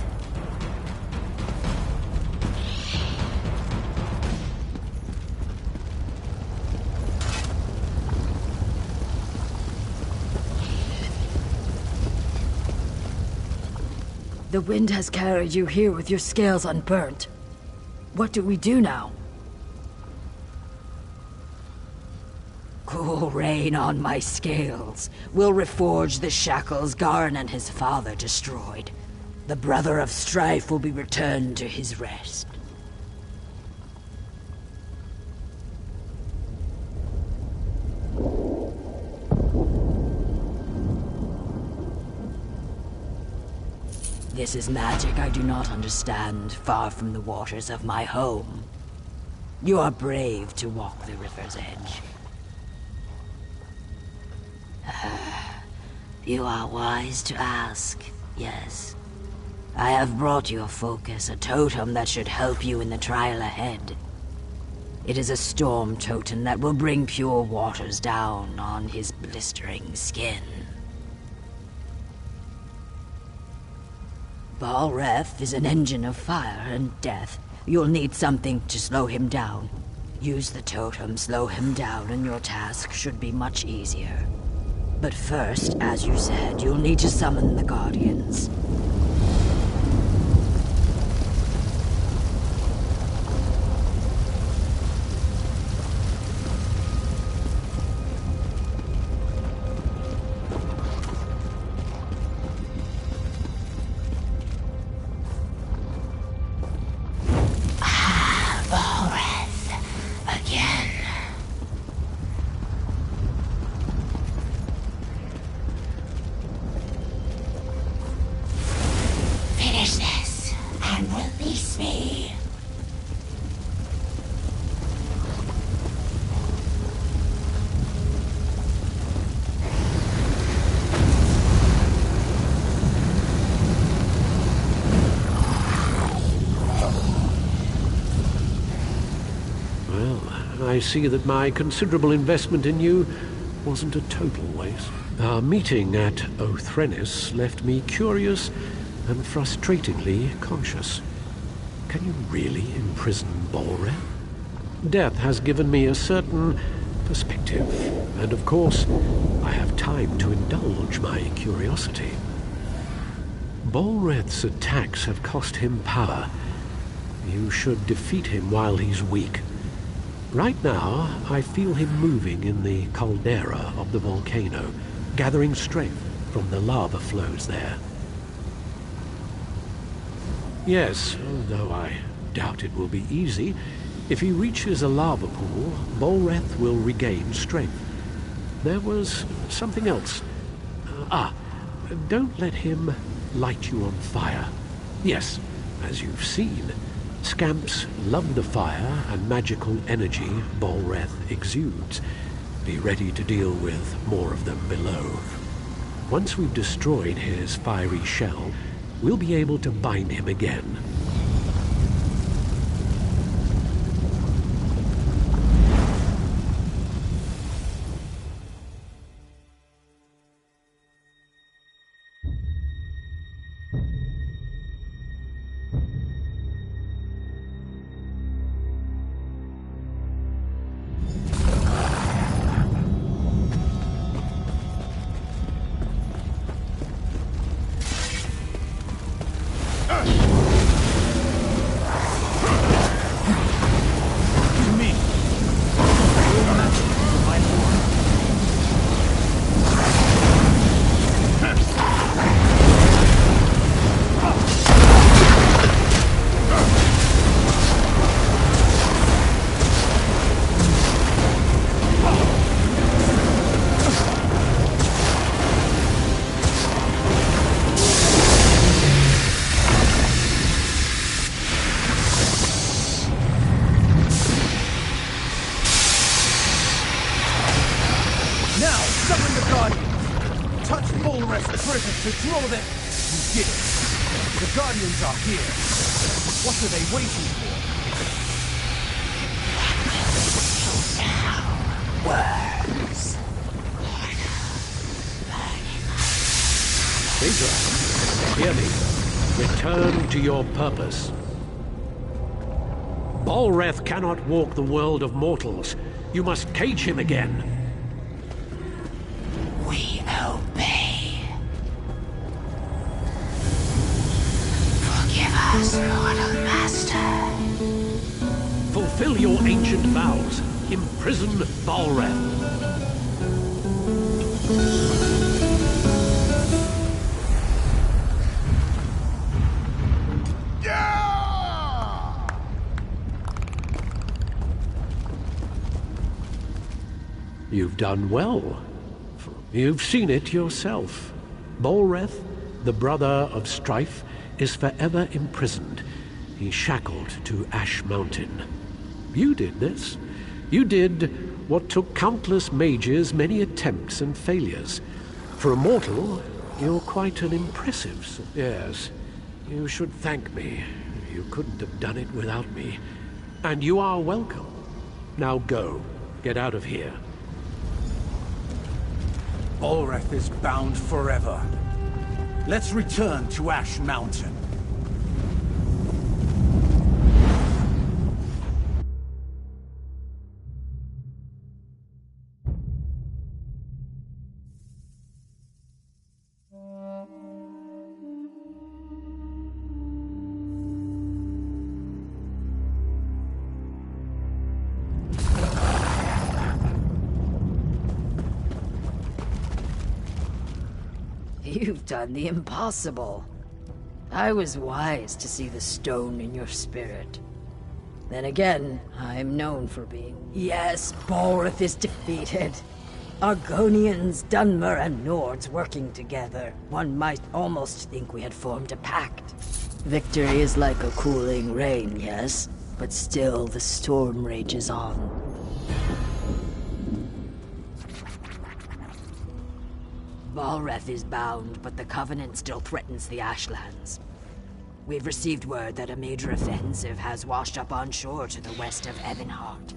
The wind has carried you here with your scales unburnt. What do we do now? Cool rain on my scales. We'll reforge the shackles Garn and his father destroyed. The Brother of Strife will be returned to his rest. This is magic I do not understand, far from the waters of my home. You are brave to walk the river's edge. You are wise to ask, yes. I have brought your focus, a totem that should help you in the trial ahead. It is a storm totem that will bring pure waters down on his blistering skin. Balreth is an engine of fire and death. You'll need something to slow him down. Use the totem, slow him down, and your task should be much easier. But first, as you said, you'll need to summon the Guardians. I see that my considerable investment in you wasn't a total waste. Our meeting at Othrenis left me curious and frustratingly conscious. Can you really imprison Balreth? Death has given me a certain perspective, and of course, I have time to indulge my curiosity. Balreth's attacks have cost him power. You should defeat him while he's weak. Right now, I feel him moving in the caldera of the volcano, gathering strength from the lava flows there. Yes, though I doubt it will be easy, if he reaches a lava pool, Balreth will regain strength. There was something else. Don't let him light you on fire. Yes, as you've seen, scamps love the fire and magical energy Balreth exudes. Be ready to deal with more of them below. Once we've destroyed his fiery shell, we'll be able to bind him again. To draw them. You did it. The Guardians are here. What are they waiting for? Worms. Danger. Hear me. Return to your purpose. Balreth cannot walk the world of mortals. You must cage him again. We obey. Forgive us, mortal master. Fulfill your ancient vows. Imprison Balreth. You've done well. You've seen it yourself. Balreth, the brother of strife, is forever imprisoned. He's shackled to Ash Mountain. You did this. You did what took countless mages many attempts and failures. For a mortal, you're quite an impressive... Yes, you should thank me. You couldn't have done it without me. And you are welcome. Now go. Get out of here. Balreth is bound forever. Let's return to Ash Mountain. You've done the impossible. I was wise to see the stone in your spirit. Then again, I'm known for being... Yes, Balreth is defeated. Argonians, Dunmer, and Nords working together. One might almost think we had formed a pact. Victory is like a cooling rain, yes? But still, the storm rages on. Balreth is bound, but the Covenant still threatens the Ashlands. We've received word that a major offensive has washed up on shore to the west of Evenheart.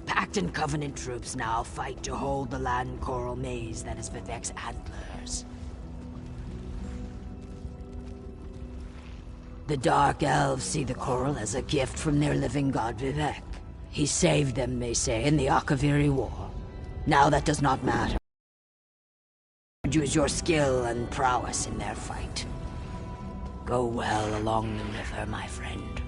Pact and Covenant troops now fight to hold the land coral maze that is Vivek's antlers. The Dark Elves see the coral as a gift from their living god Vivek. He saved them, they say, in the Akaviri War. Now that does not matter. Use your skill and prowess in their fight. Go well along the river, my friend.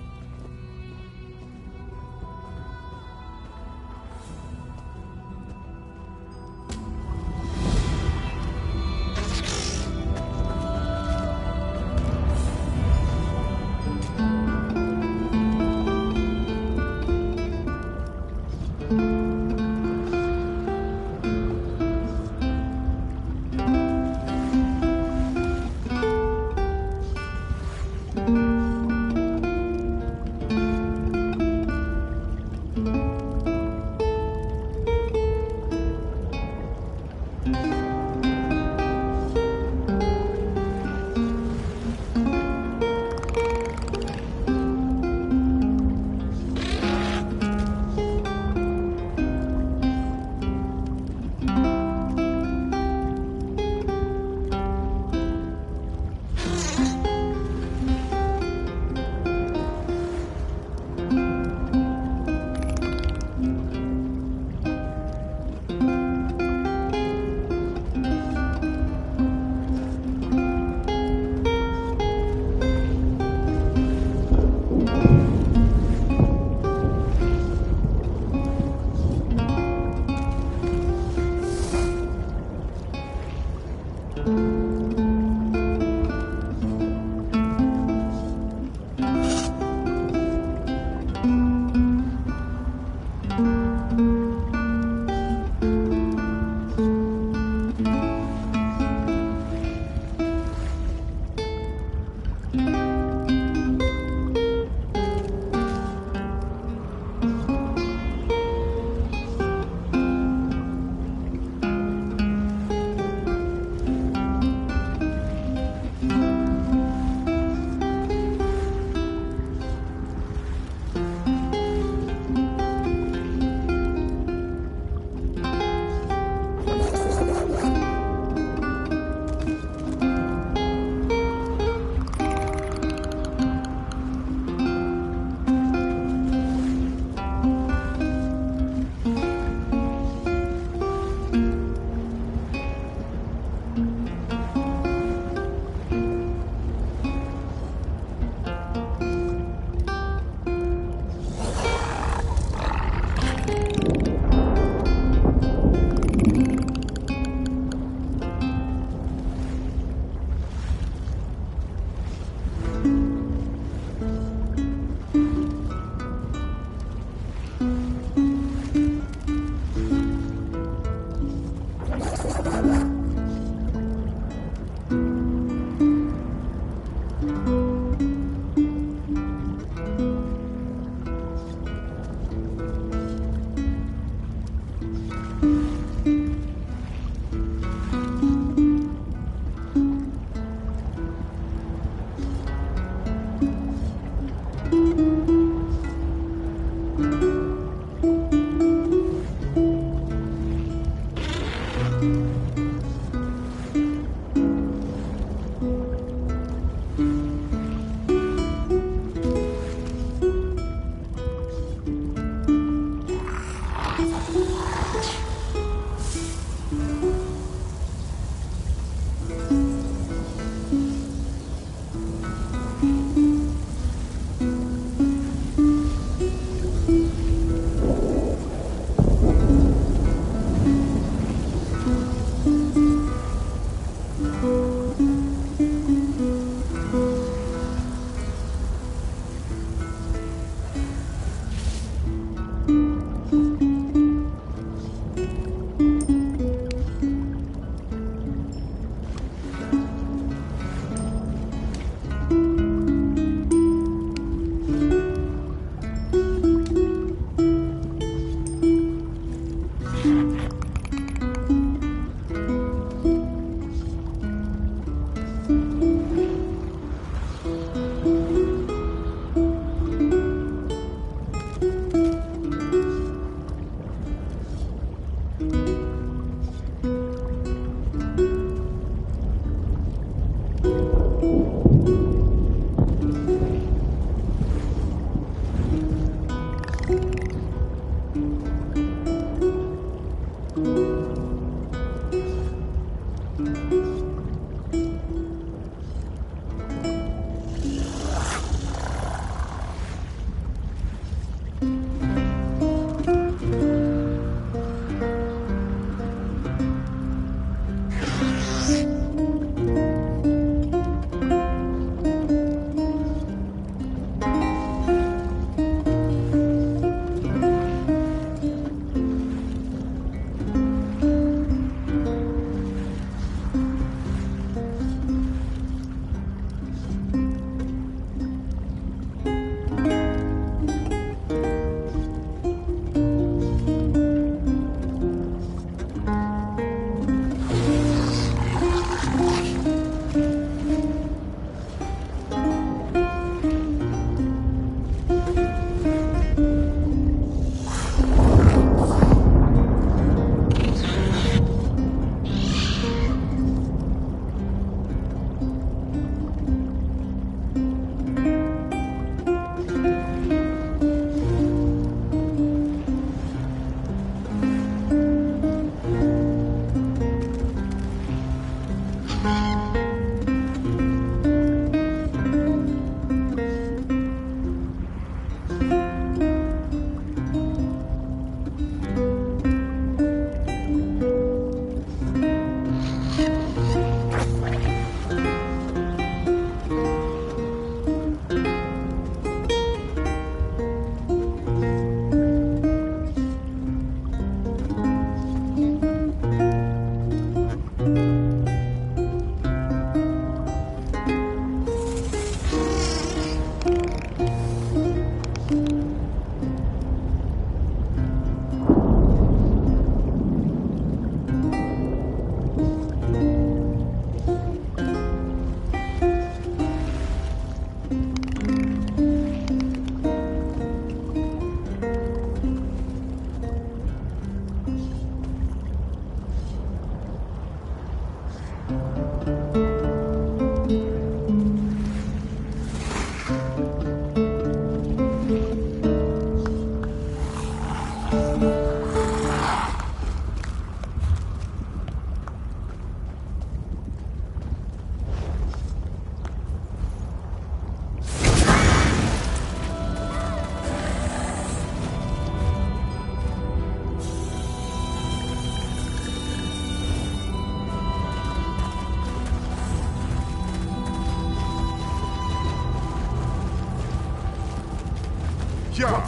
Yeah.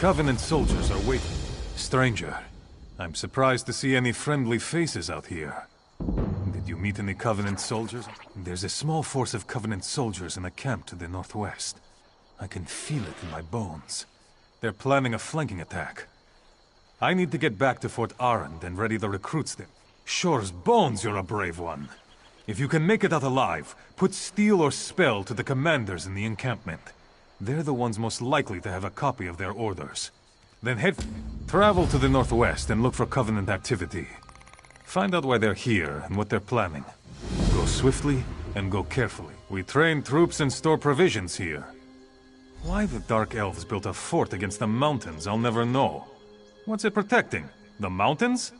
Covenant soldiers are waiting. Stranger, I'm surprised to see any friendly faces out here. Did you meet any Covenant soldiers? There's a small force of Covenant soldiers in a camp to the northwest. I can feel it in my bones. They're planning a flanking attack. I need to get back to Fort Arend and ready the recruits there. Shore's bones, you're a brave one. If you can make it out alive, put steel or spell to the commanders in the encampment. They're the ones most likely to have a copy of their orders. Then travel to the northwest and look for Covenant activity. Find out why they're here and what they're planning. Go swiftly and go carefully. We train troops and store provisions here. Why the Dark Elves built a fort against the mountains, I'll never know. What's it protecting? The mountains?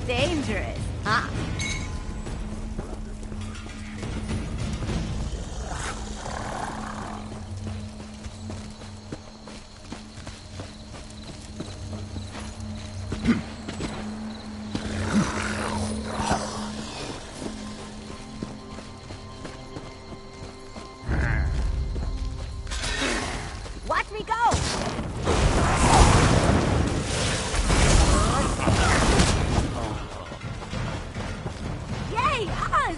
Dangerous, huh? Watch me go! Yay, us!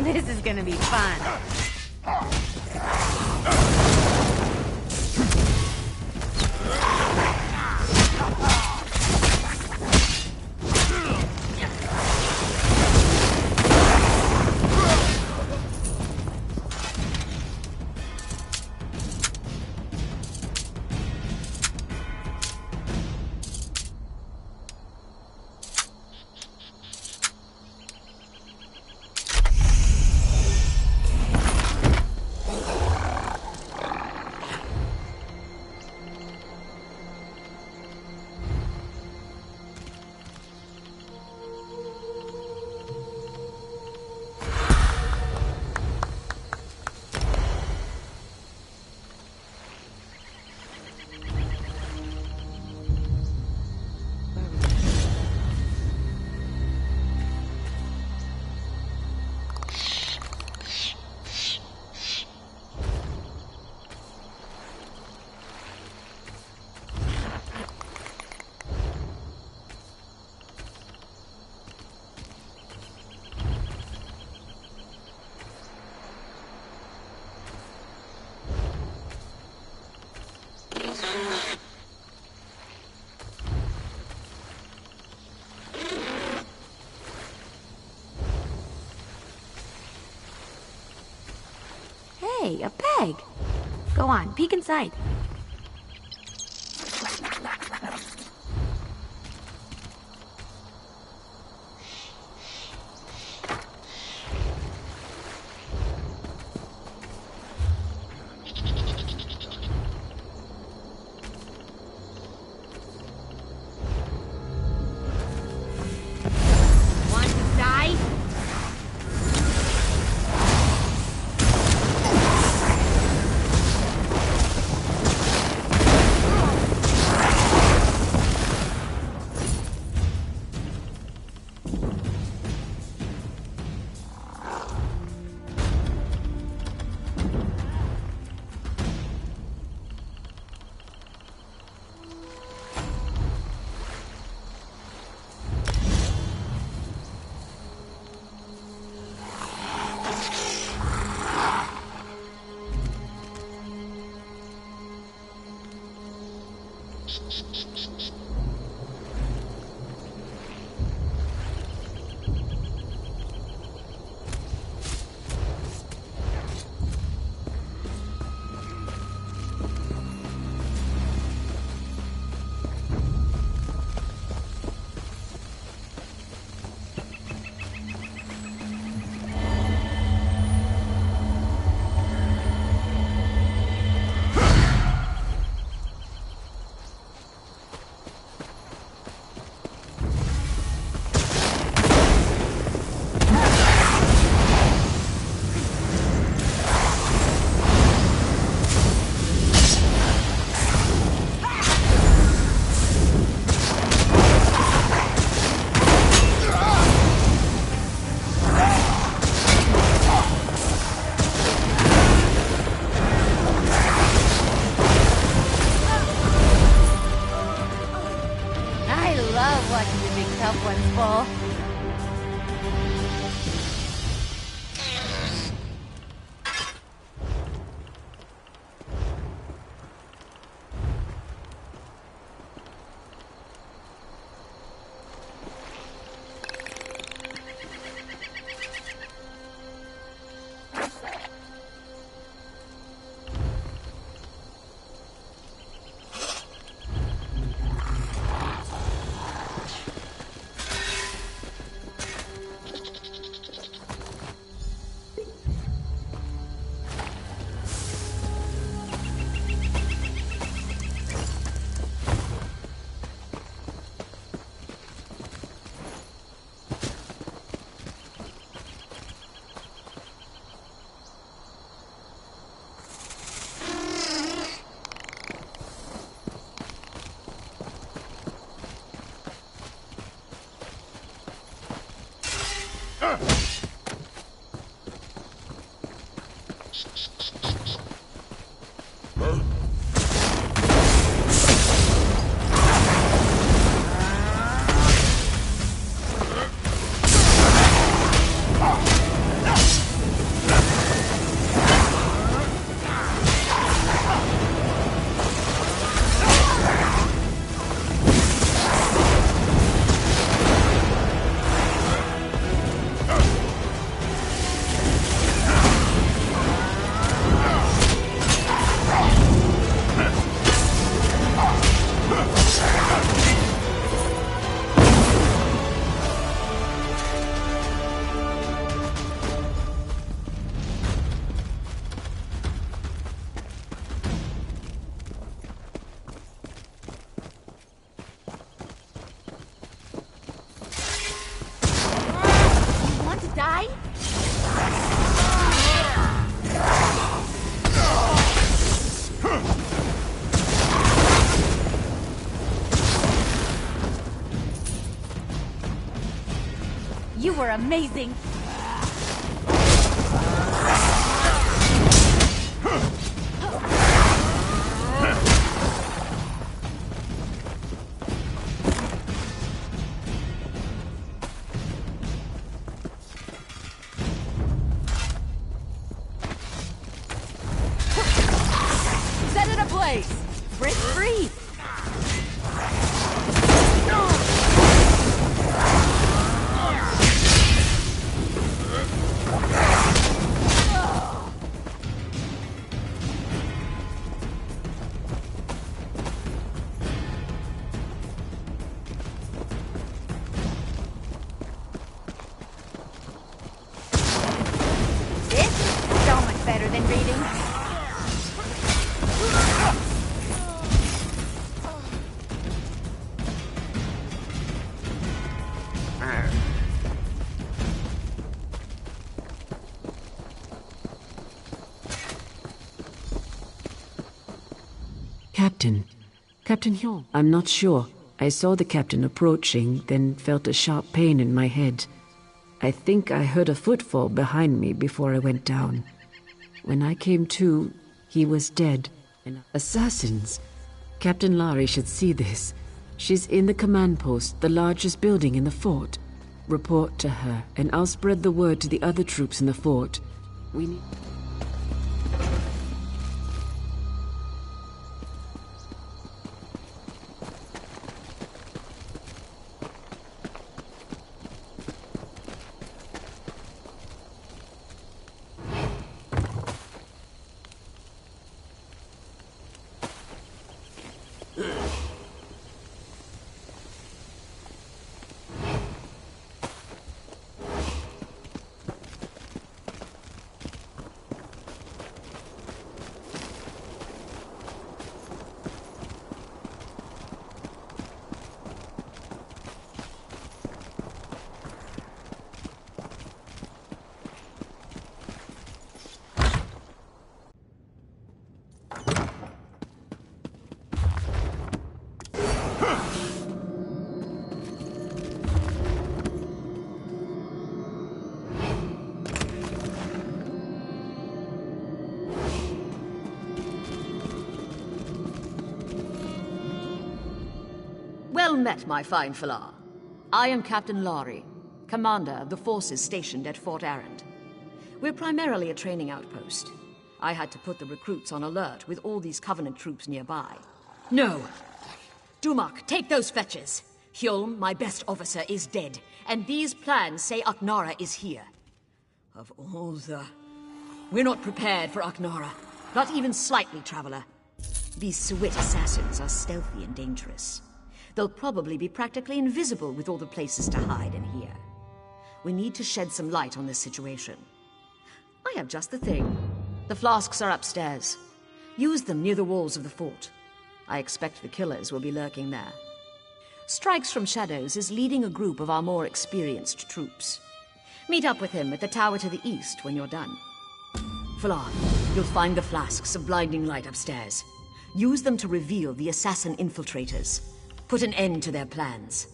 This is gonna be fun. Hey, a peg! Go on, peek inside. Want to die? I love watching the big tough ones fall. Want to die? You were amazing. Set it ablaze. Break free. better than reading. Captain Hyon. I'm not sure. I saw the captain approaching, then felt a sharp pain in my head. I think I heard a footfall behind me before I went down. When I came to, he was dead. Assassins. Captain Lari should see this. She's in the command post, the largest building in the fort. Report to her, and I'll spread the word to the other troops in the fort. We need... Well met, my fine Falar. I am Captain Lari, commander of the forces stationed at Fort Arend. We're primarily a training outpost. I had to put the recruits on alert with all these Covenant troops nearby. No! Dumak, take those fetches! Hjolm, my best officer, is dead, and these plans say Aknara is here. Of all the... We're not prepared for Aknara. Not even slightly, Traveler. These Swit assassins are stealthy and dangerous. They'll probably be practically invisible with all the places to hide in here. We need to shed some light on this situation. I have just the thing. The flasks are upstairs. Use them near the walls of the fort. I expect the killers will be lurking there. Strikes from Shadows is leading a group of our more experienced troops. Meet up with him at the tower to the east when you're done. Falar, you'll find the flasks of blinding light upstairs. Use them to reveal the assassin infiltrators. Put an end to their plans.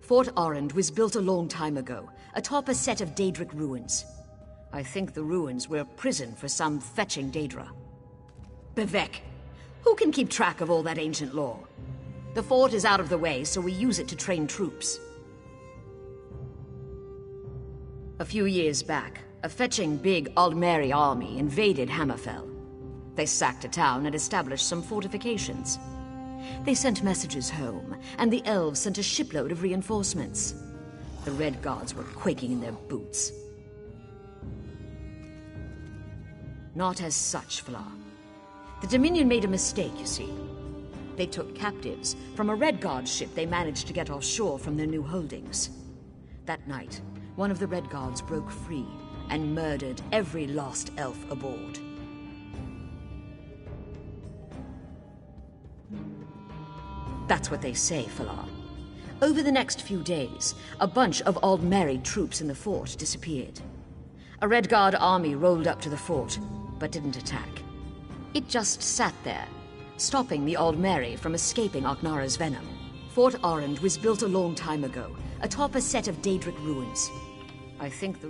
Fort Arend was built a long time ago, atop a set of Daedric ruins. I think the ruins were a prison for some fetching Daedra. Bevek, who can keep track of all that ancient lore? The fort is out of the way, so we use it to train troops. A few years back, a fetching big Aldmeri army invaded Hammerfell. They sacked a town and established some fortifications. They sent messages home, and the elves sent a shipload of reinforcements. The Red Guards were quaking in their boots. Not as such, Falar. The Dominion made a mistake, you see. They took captives from a Red Guard ship they managed to get offshore from their new holdings. That night, one of the Red Guards broke free and murdered every lost elf aboard. That's what they say, Falar. Over the next few days, a bunch of Aldmeri troops in the fort disappeared. A Red Guard army rolled up to the fort, but didn't attack. It just sat there, stopping the Aldmeri from escaping Aknara's venom. Fort Arend was built a long time ago, atop a set of Daedric ruins. I think the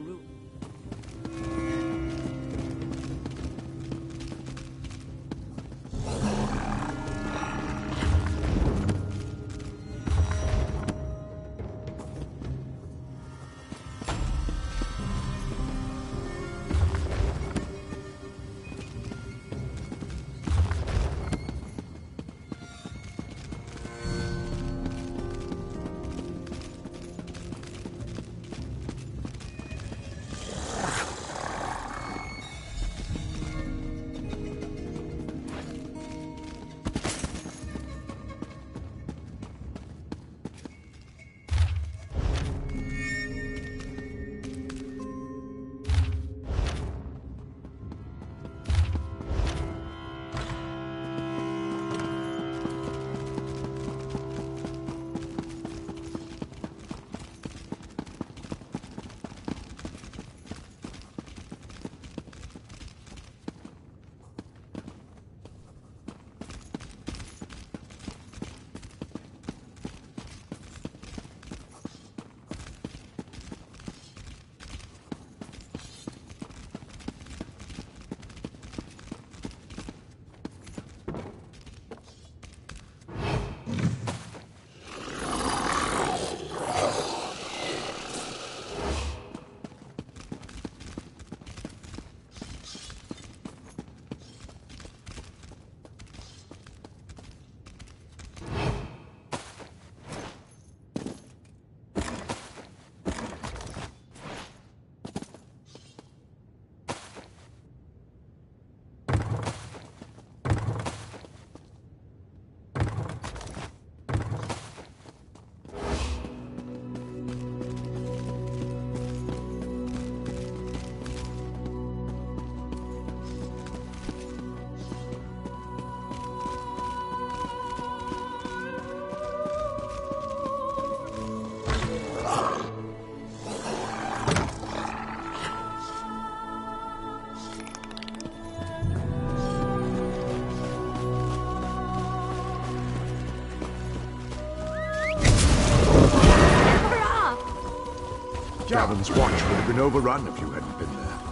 Gavin's watch would have been overrun if you hadn't been there.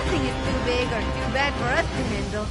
Nothing is too big or too bad for us to handle.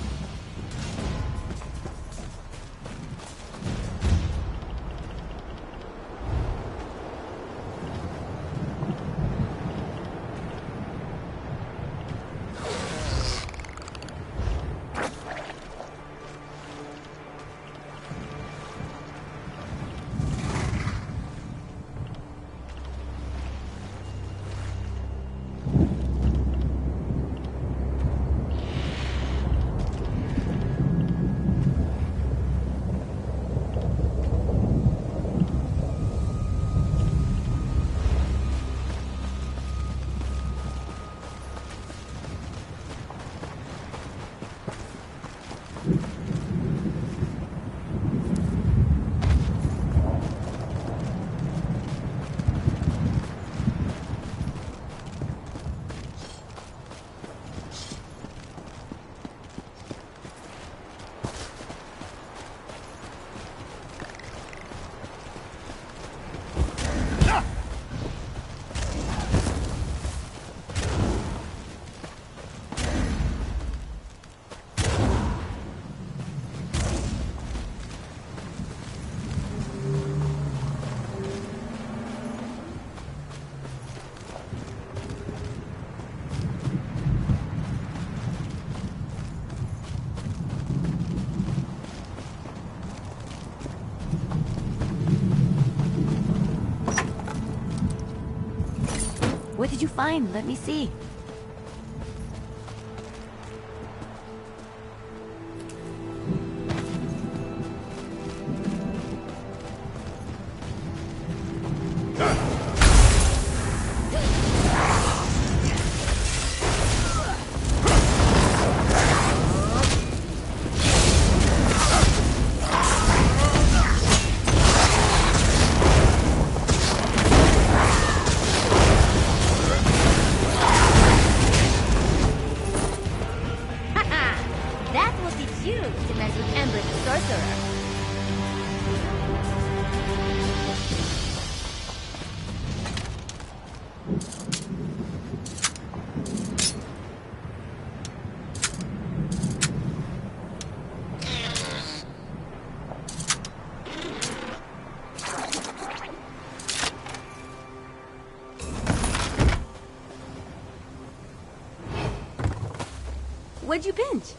What did you find? Let me see. That will teach you to mess with Ember the Sorcerer. What'd you pinch?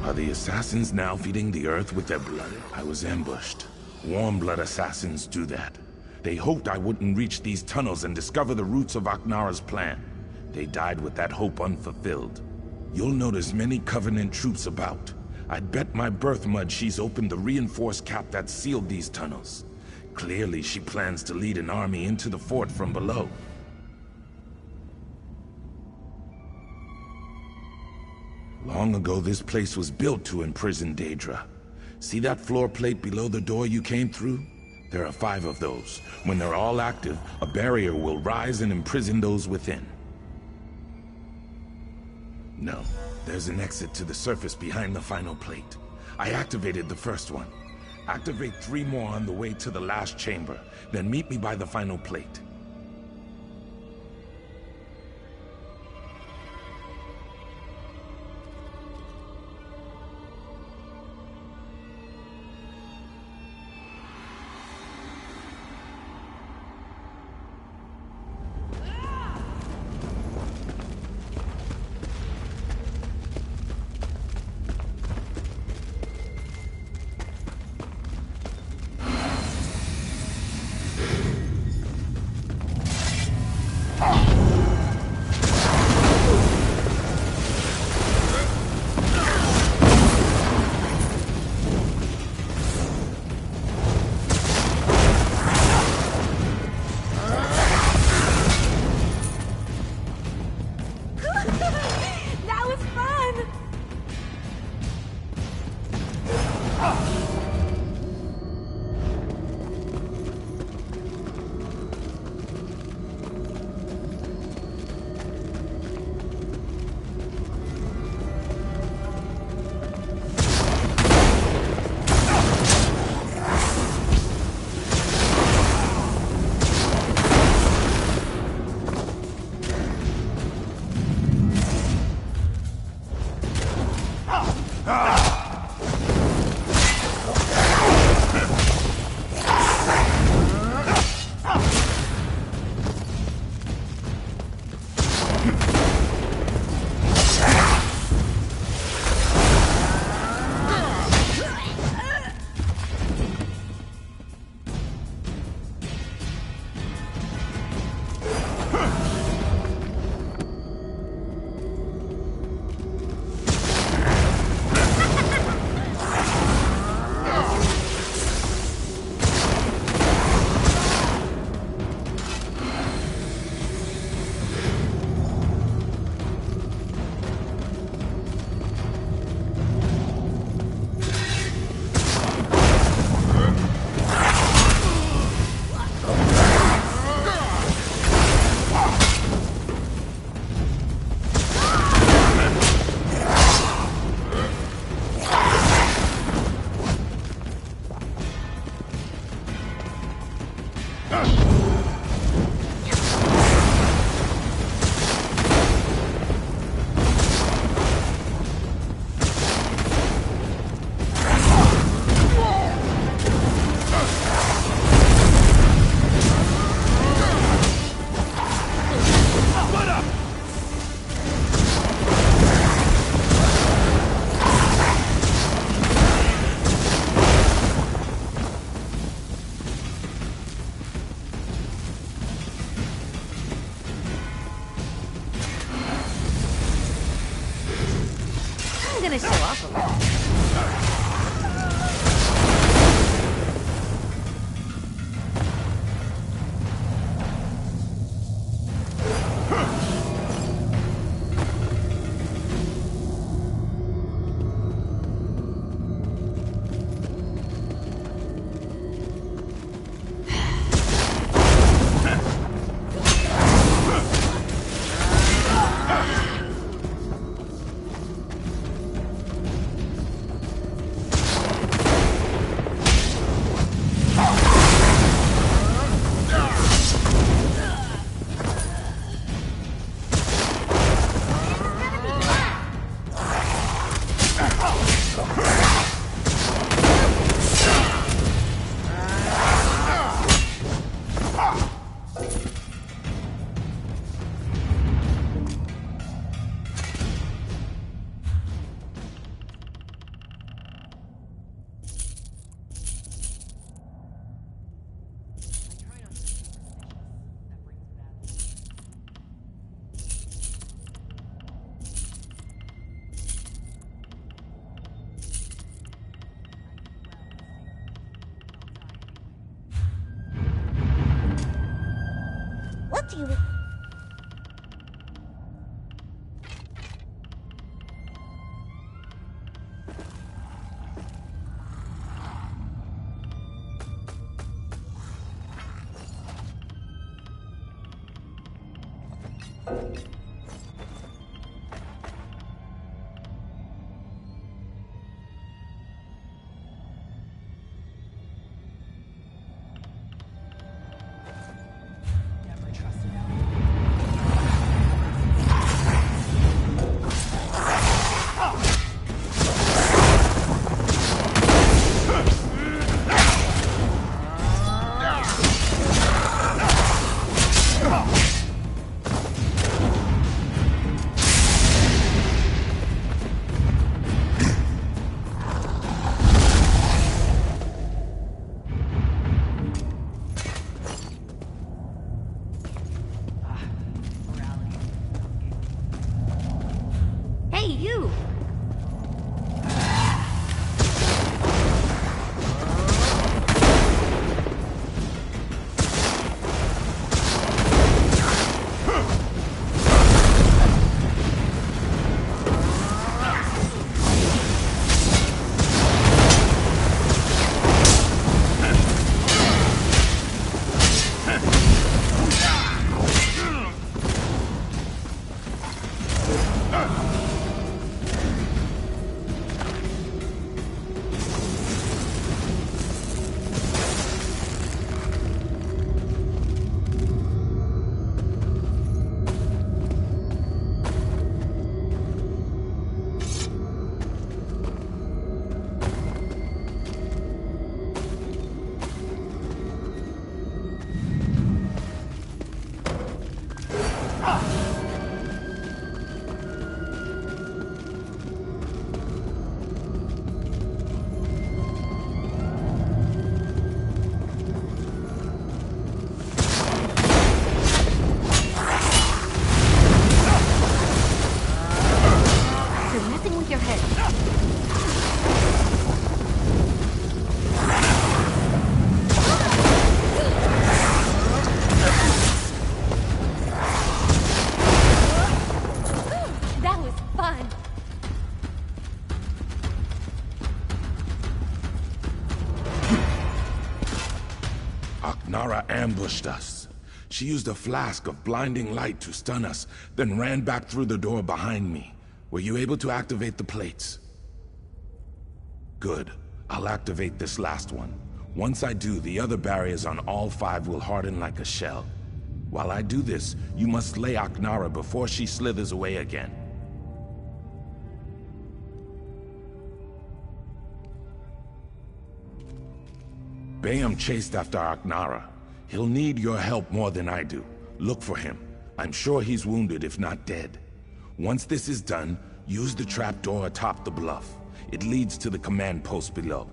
Are the assassins now feeding the earth with their blood? I was ambushed. Warm-blood assassins do that. They hoped I wouldn't reach these tunnels and discover the roots of Aknara's plan. They died with that hope unfulfilled. You'll notice many Covenant troops about. I'd bet my birth mud she's opened the reinforced cap that sealed these tunnels. Clearly she plans to lead an army into the fort from below. Long ago, this place was built to imprison Daedra. See that floor plate below the door you came through? There are 5 of those. When they're all active, a barrier will rise and imprison those within. No, there's an exit to the surface behind the final plate. I activated the first one. Activate 3 more on the way to the last chamber, then meet me by the final plate. That was fun! I'm gonna show off a little. What do you... Aknara ambushed us. She used a flask of blinding light to stun us, then ran back through the door behind me. Were you able to activate the plates? Good. I'll activate this last one. Once I do, the other barriers on all 5 will harden like a shell. While I do this, you must slay Aknara before she slithers away again. Bayam chased after Aknara. He'll need your help more than I do. Look for him. I'm sure he's wounded, if not dead. Once this is done, use the trapdoor atop the bluff. It leads to the command post below.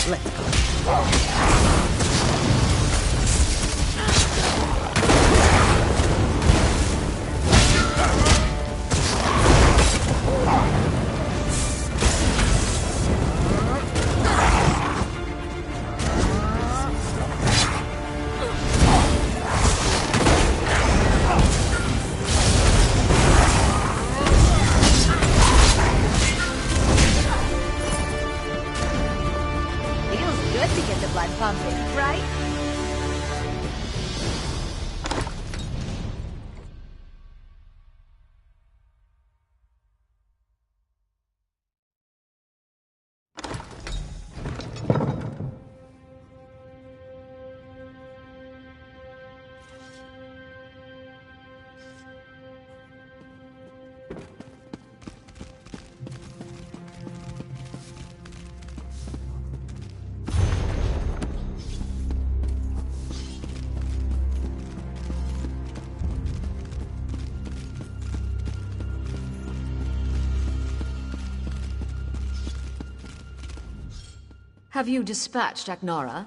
Let's go. Have you dispatched Aknara?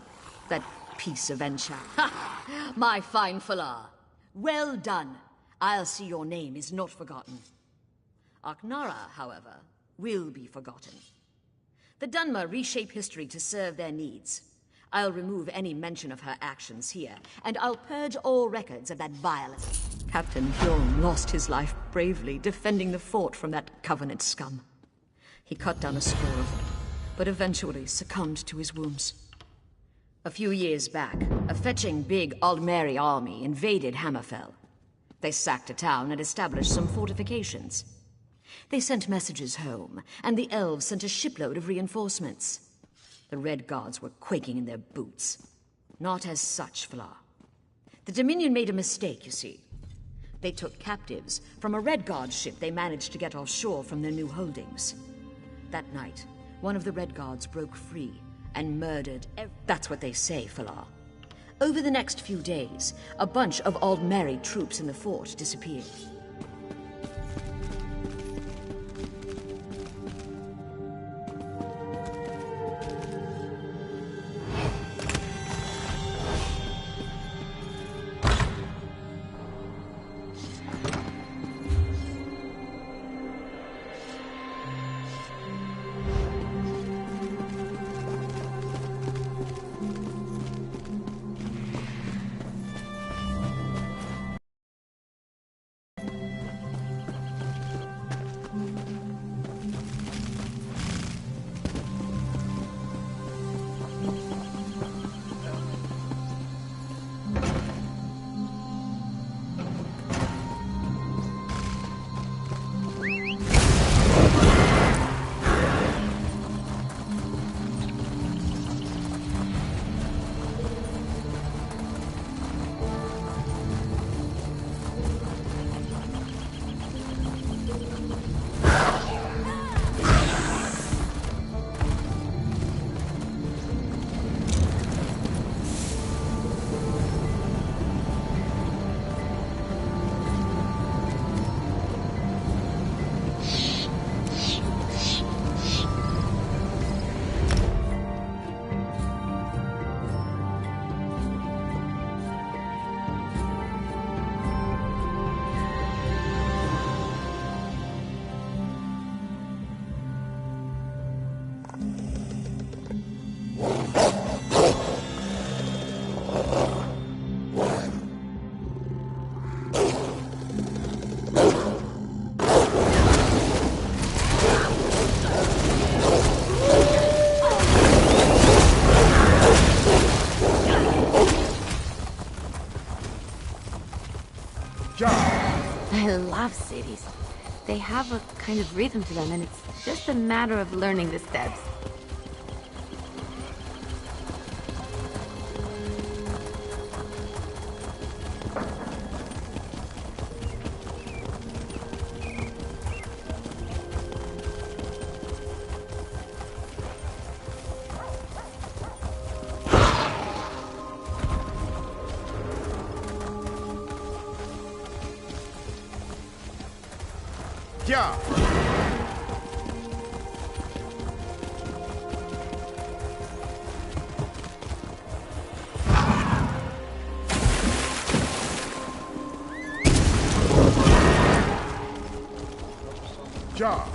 That piece of enchant. Ha! My fine Falar. Well done. I'll see your name is not forgotten. Aknara, however, will be forgotten. The Dunmer reshape history to serve their needs. I'll remove any mention of her actions here, and I'll purge all records of that violence. Captain Hjorm lost his life bravely defending the fort from that Covenant scum. He cut down a score of them, but eventually succumbed to his wounds. A few years back, a fetching big Aldmeri army invaded Hammerfell. They sacked a town and established some fortifications. They sent messages home, and the elves sent a shipload of reinforcements. The Red Guards were quaking in their boots. Not as such, Fla. The Dominion made a mistake, you see. They took captives from a Red Guard ship they managed to get offshore from their new holdings. That night, one of the Red Guards broke free and murdered That's what they say, Falar. Over the next few days, a bunch of Aldmeri troops in the fort disappeared. I love cities. They have a kind of rhythm to them, and it's just a matter of learning the steps. Yeah. Ja.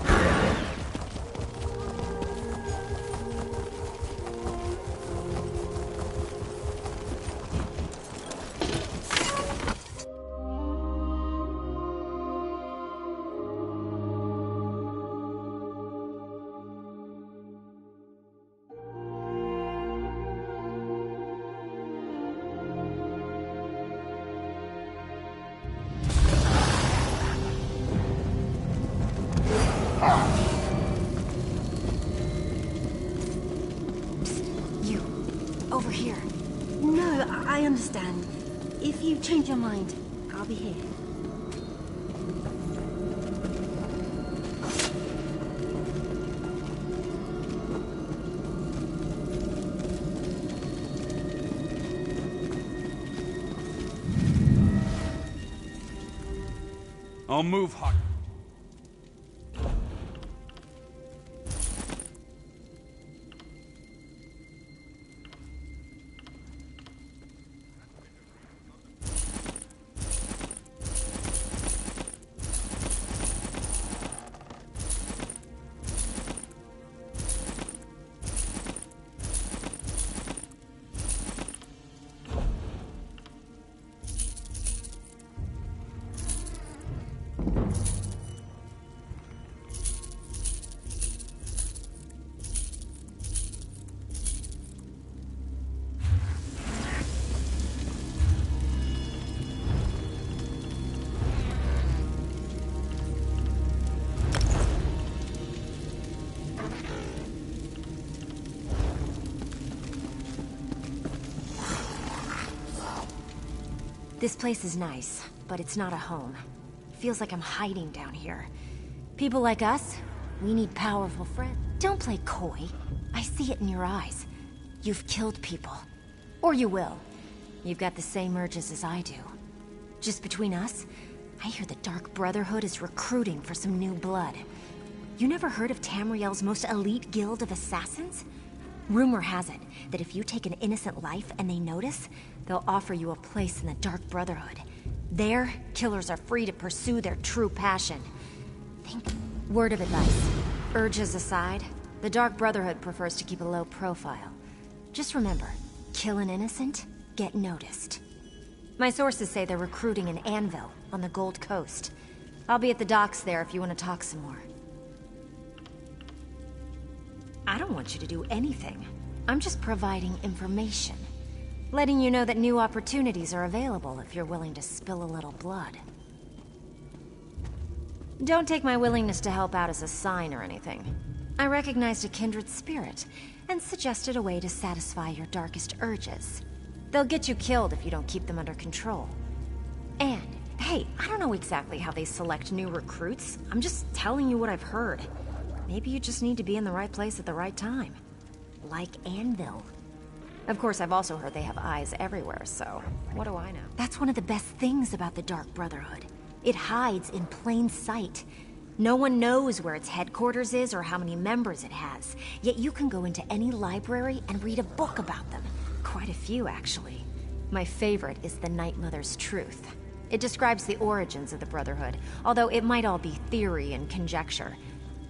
You, over here. No, I understand. If you change your mind, I'll be here. I'll move hot. This place is nice, but it's not a home. Feels like I'm hiding down here. People like us, we need powerful friends. Don't play coy. I see it in your eyes. You've killed people. Or you will. You've got the same urges as I do. Just between us, I hear the Dark Brotherhood is recruiting for some new blood. You never heard of Tamriel's most elite guild of assassins? Rumor has it that if you take an innocent life and they notice, they'll offer you a place in the Dark Brotherhood. There, killers are free to pursue their true passion. Word of advice. Urges aside, the Dark Brotherhood prefers to keep a low profile. Just remember, kill an innocent, get noticed. My sources say they're recruiting in Anvil, on the Gold Coast. I'll be at the docks there if you want to talk some more. I don't want you to do anything. I'm just providing information. Letting you know that new opportunities are available if you're willing to spill a little blood. Don't take my willingness to help out as a sign or anything. I recognized a kindred spirit, and suggested a way to satisfy your darkest urges. They'll get you killed if you don't keep them under control. And, hey, I don't know exactly how they select new recruits. I'm just telling you what I've heard. Maybe you just need to be in the right place at the right time. Like Anvil. Of course, I've also heard they have eyes everywhere, so what do I know? That's one of the best things about the Dark Brotherhood. It hides in plain sight. No one knows where its headquarters is or how many members it has, yet you can go into any library and read a book about them. Quite a few, actually. My favorite is The Night Mother's Truth. It describes the origins of the Brotherhood, although it might all be theory and conjecture.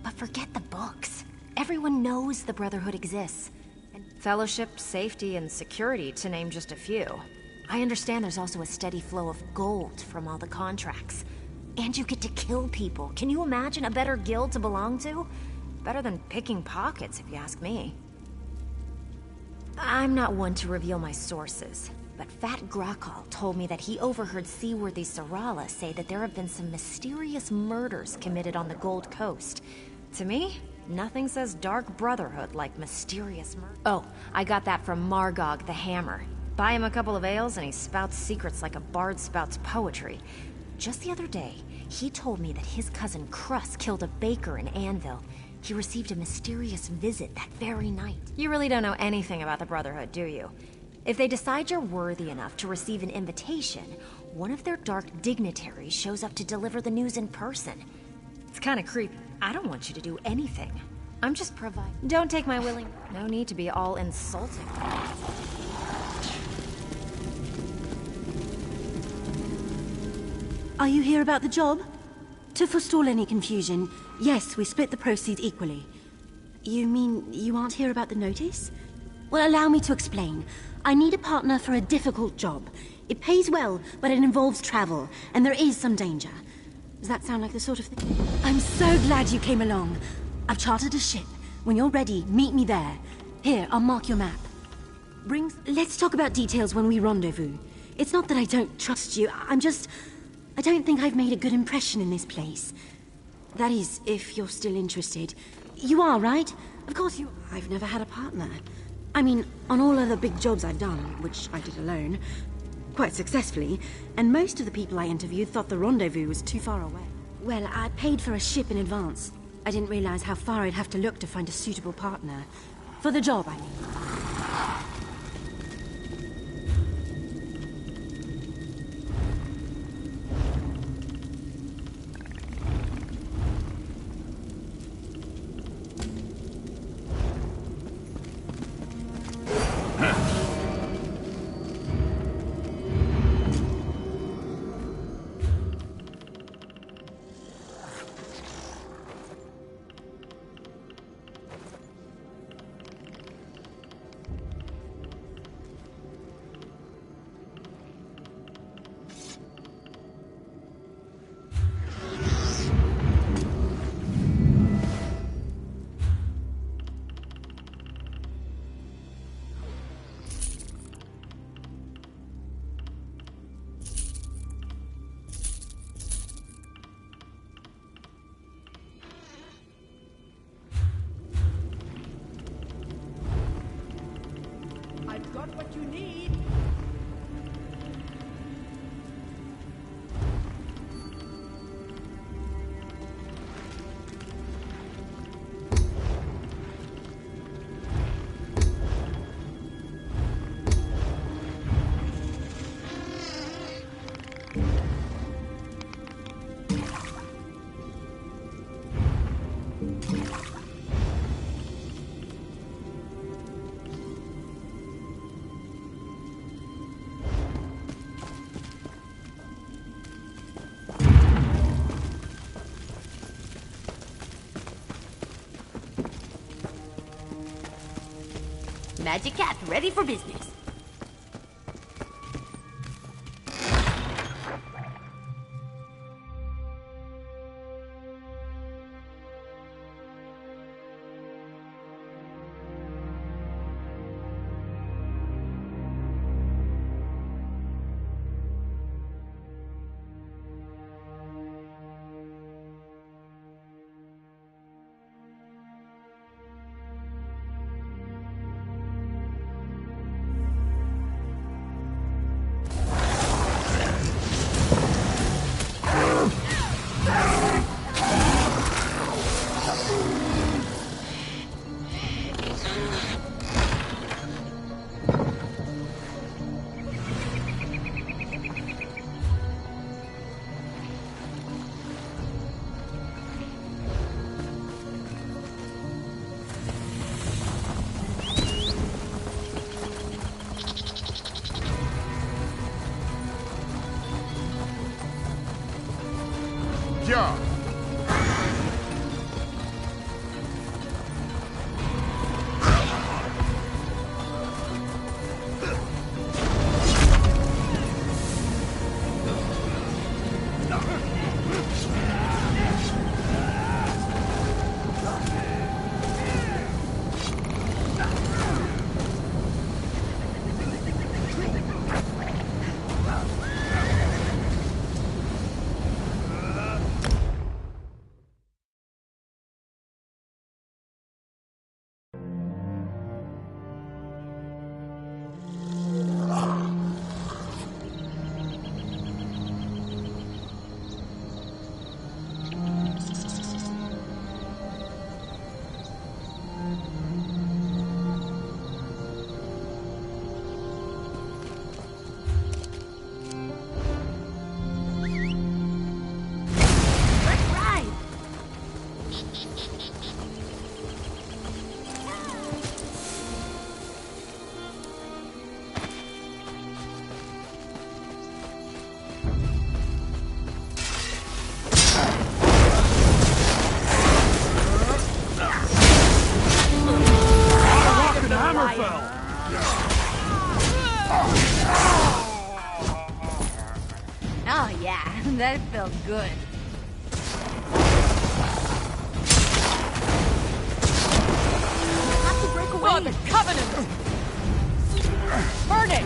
But forget the books. Everyone knows the Brotherhood exists. And fellowship, safety, and security, to name just a few. I understand there's also a steady flow of gold from all the contracts. And you get to kill people. Can you imagine a better guild to belong to? Better than picking pockets, if you ask me. I'm not one to reveal my sources. but Fat Grakal told me that he overheard seaworthy Sarala say that there have been some mysterious murders committed on the Gold Coast. To me, nothing says Dark Brotherhood like mysterious murder. Oh, I got that from Margog the Hammer. Buy him a couple of ales and he spouts secrets like a bard spouts poetry. Just the other day, he told me that his cousin Crus killed a baker in Anvil. He received a mysterious visit that very night. You really don't know anything about the Brotherhood, do you? If they decide you're worthy enough to receive an invitation, one of their dark dignitaries shows up to deliver the news in person. It's kind of creepy. I don't want you to do anything. I'm just providing. Don't take my willing. No need to be all insulting. Are you here about the job? To forestall any confusion, yes, we split the proceeds equally. You mean you aren't here about the notice? Well, allow me to explain. I need a partner for a difficult job. It pays well, but it involves travel, and there is some danger. Does that sound like the sort of thing? I'm so glad you came along. I've chartered a ship. When you're ready, meet me there. Here, I'll mark your map. Let's talk about details when we rendezvous. It's not that I don't trust you, I don't think I've made a good impression in this place. That is, if you're still interested. You are, right? Of course you... I've never had a partner. I mean, on all other big jobs I've done, which I did alone, quite successfully, and most of the people I interviewed thought the rendezvous was too far away. Well, I paid for a ship in advance. I didn't realize how far I'd have to look to find a suitable partner. For the job, I mean. What you need. Magic Cap, ready for business. Yeah. fell. Oh yeah, that felt good. Have to break away. For the Covenant! Burn it!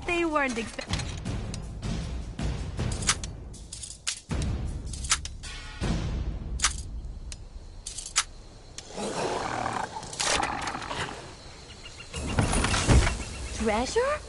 They weren't expecting. Treasure?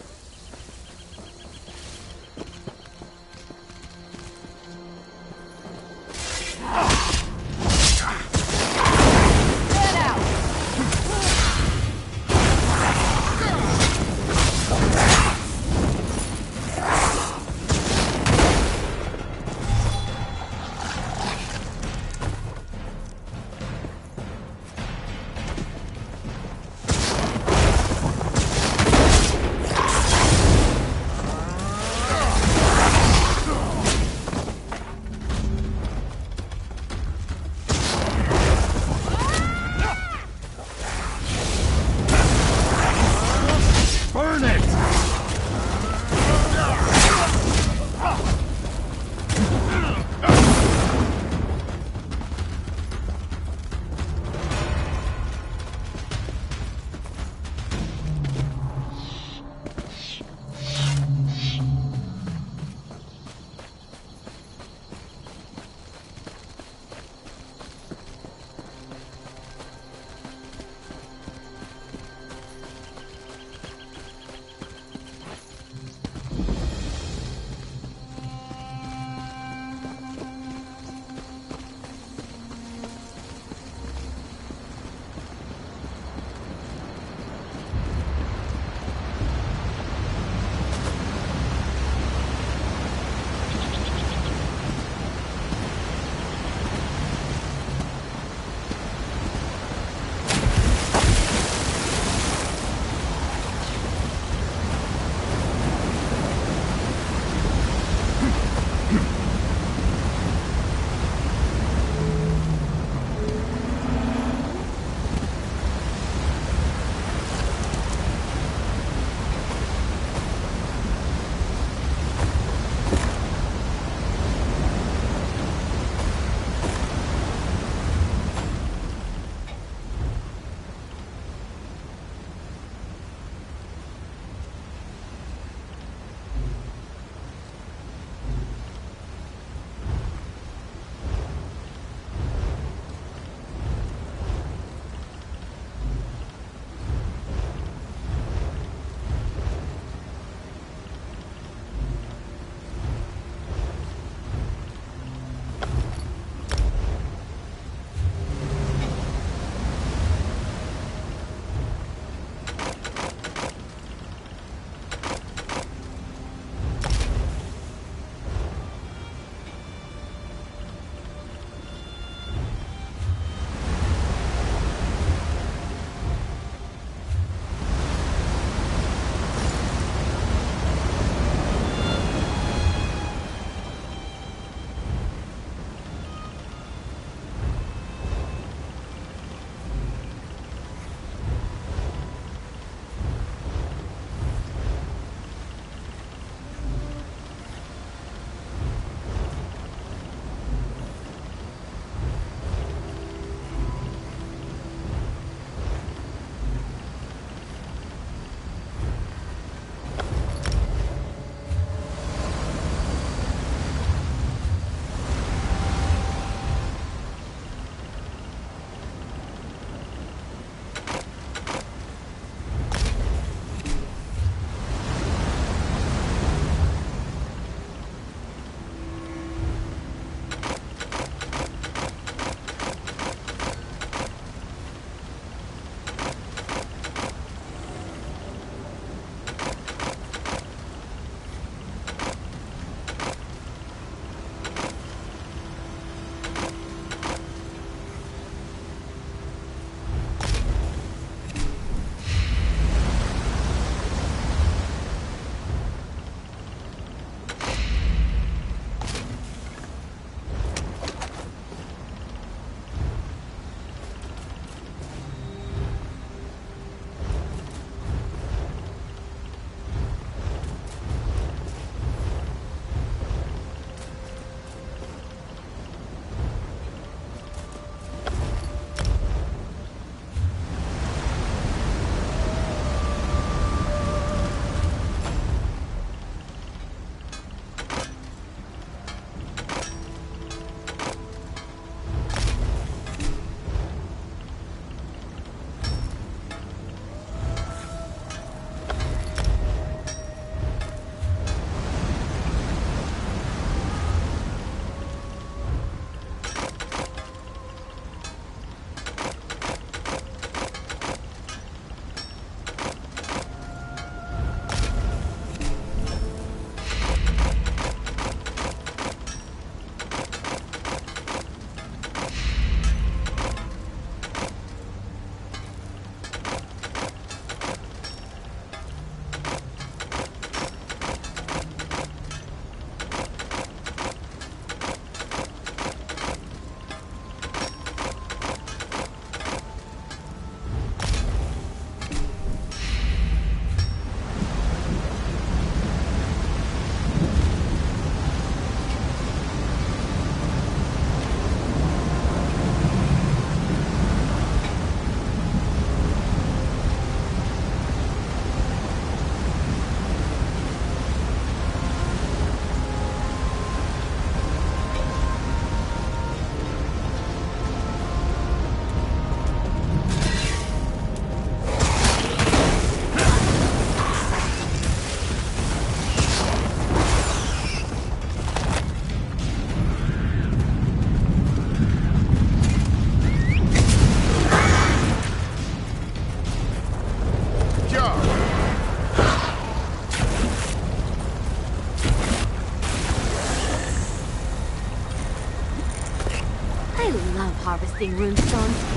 harvesting runestones.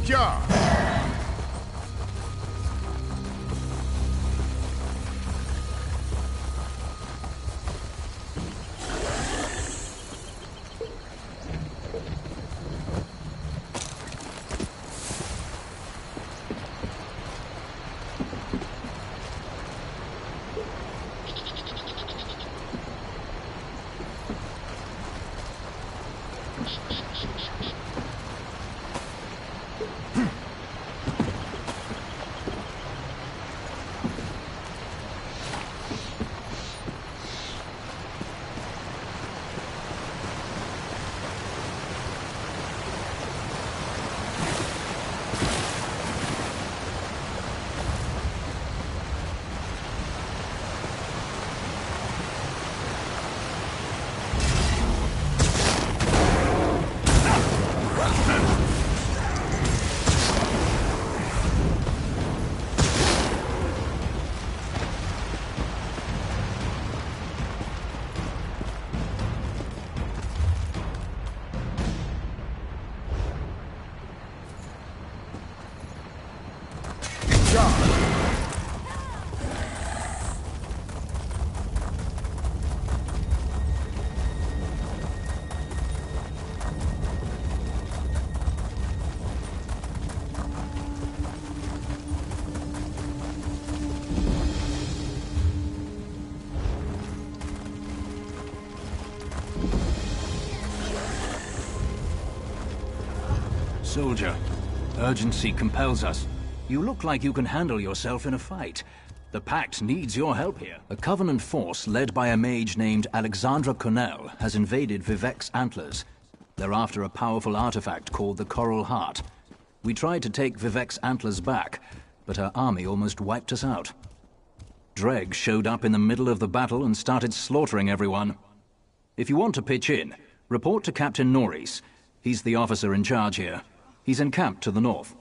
Yeah. Soldier, urgency compels us. You look like you can handle yourself in a fight. The Pact needs your help here. A Covenant force led by a mage named Alexandra Cornell has invaded Vivek's Antlers. They're after a powerful artifact called the Coral Heart. We tried to take Vivek's Antlers back, but her army almost wiped us out. Dreg showed up in the middle of the battle and started slaughtering everyone. If you want to pitch in, report to Captain Norris. He's the officer in charge here. He's encamped to the north.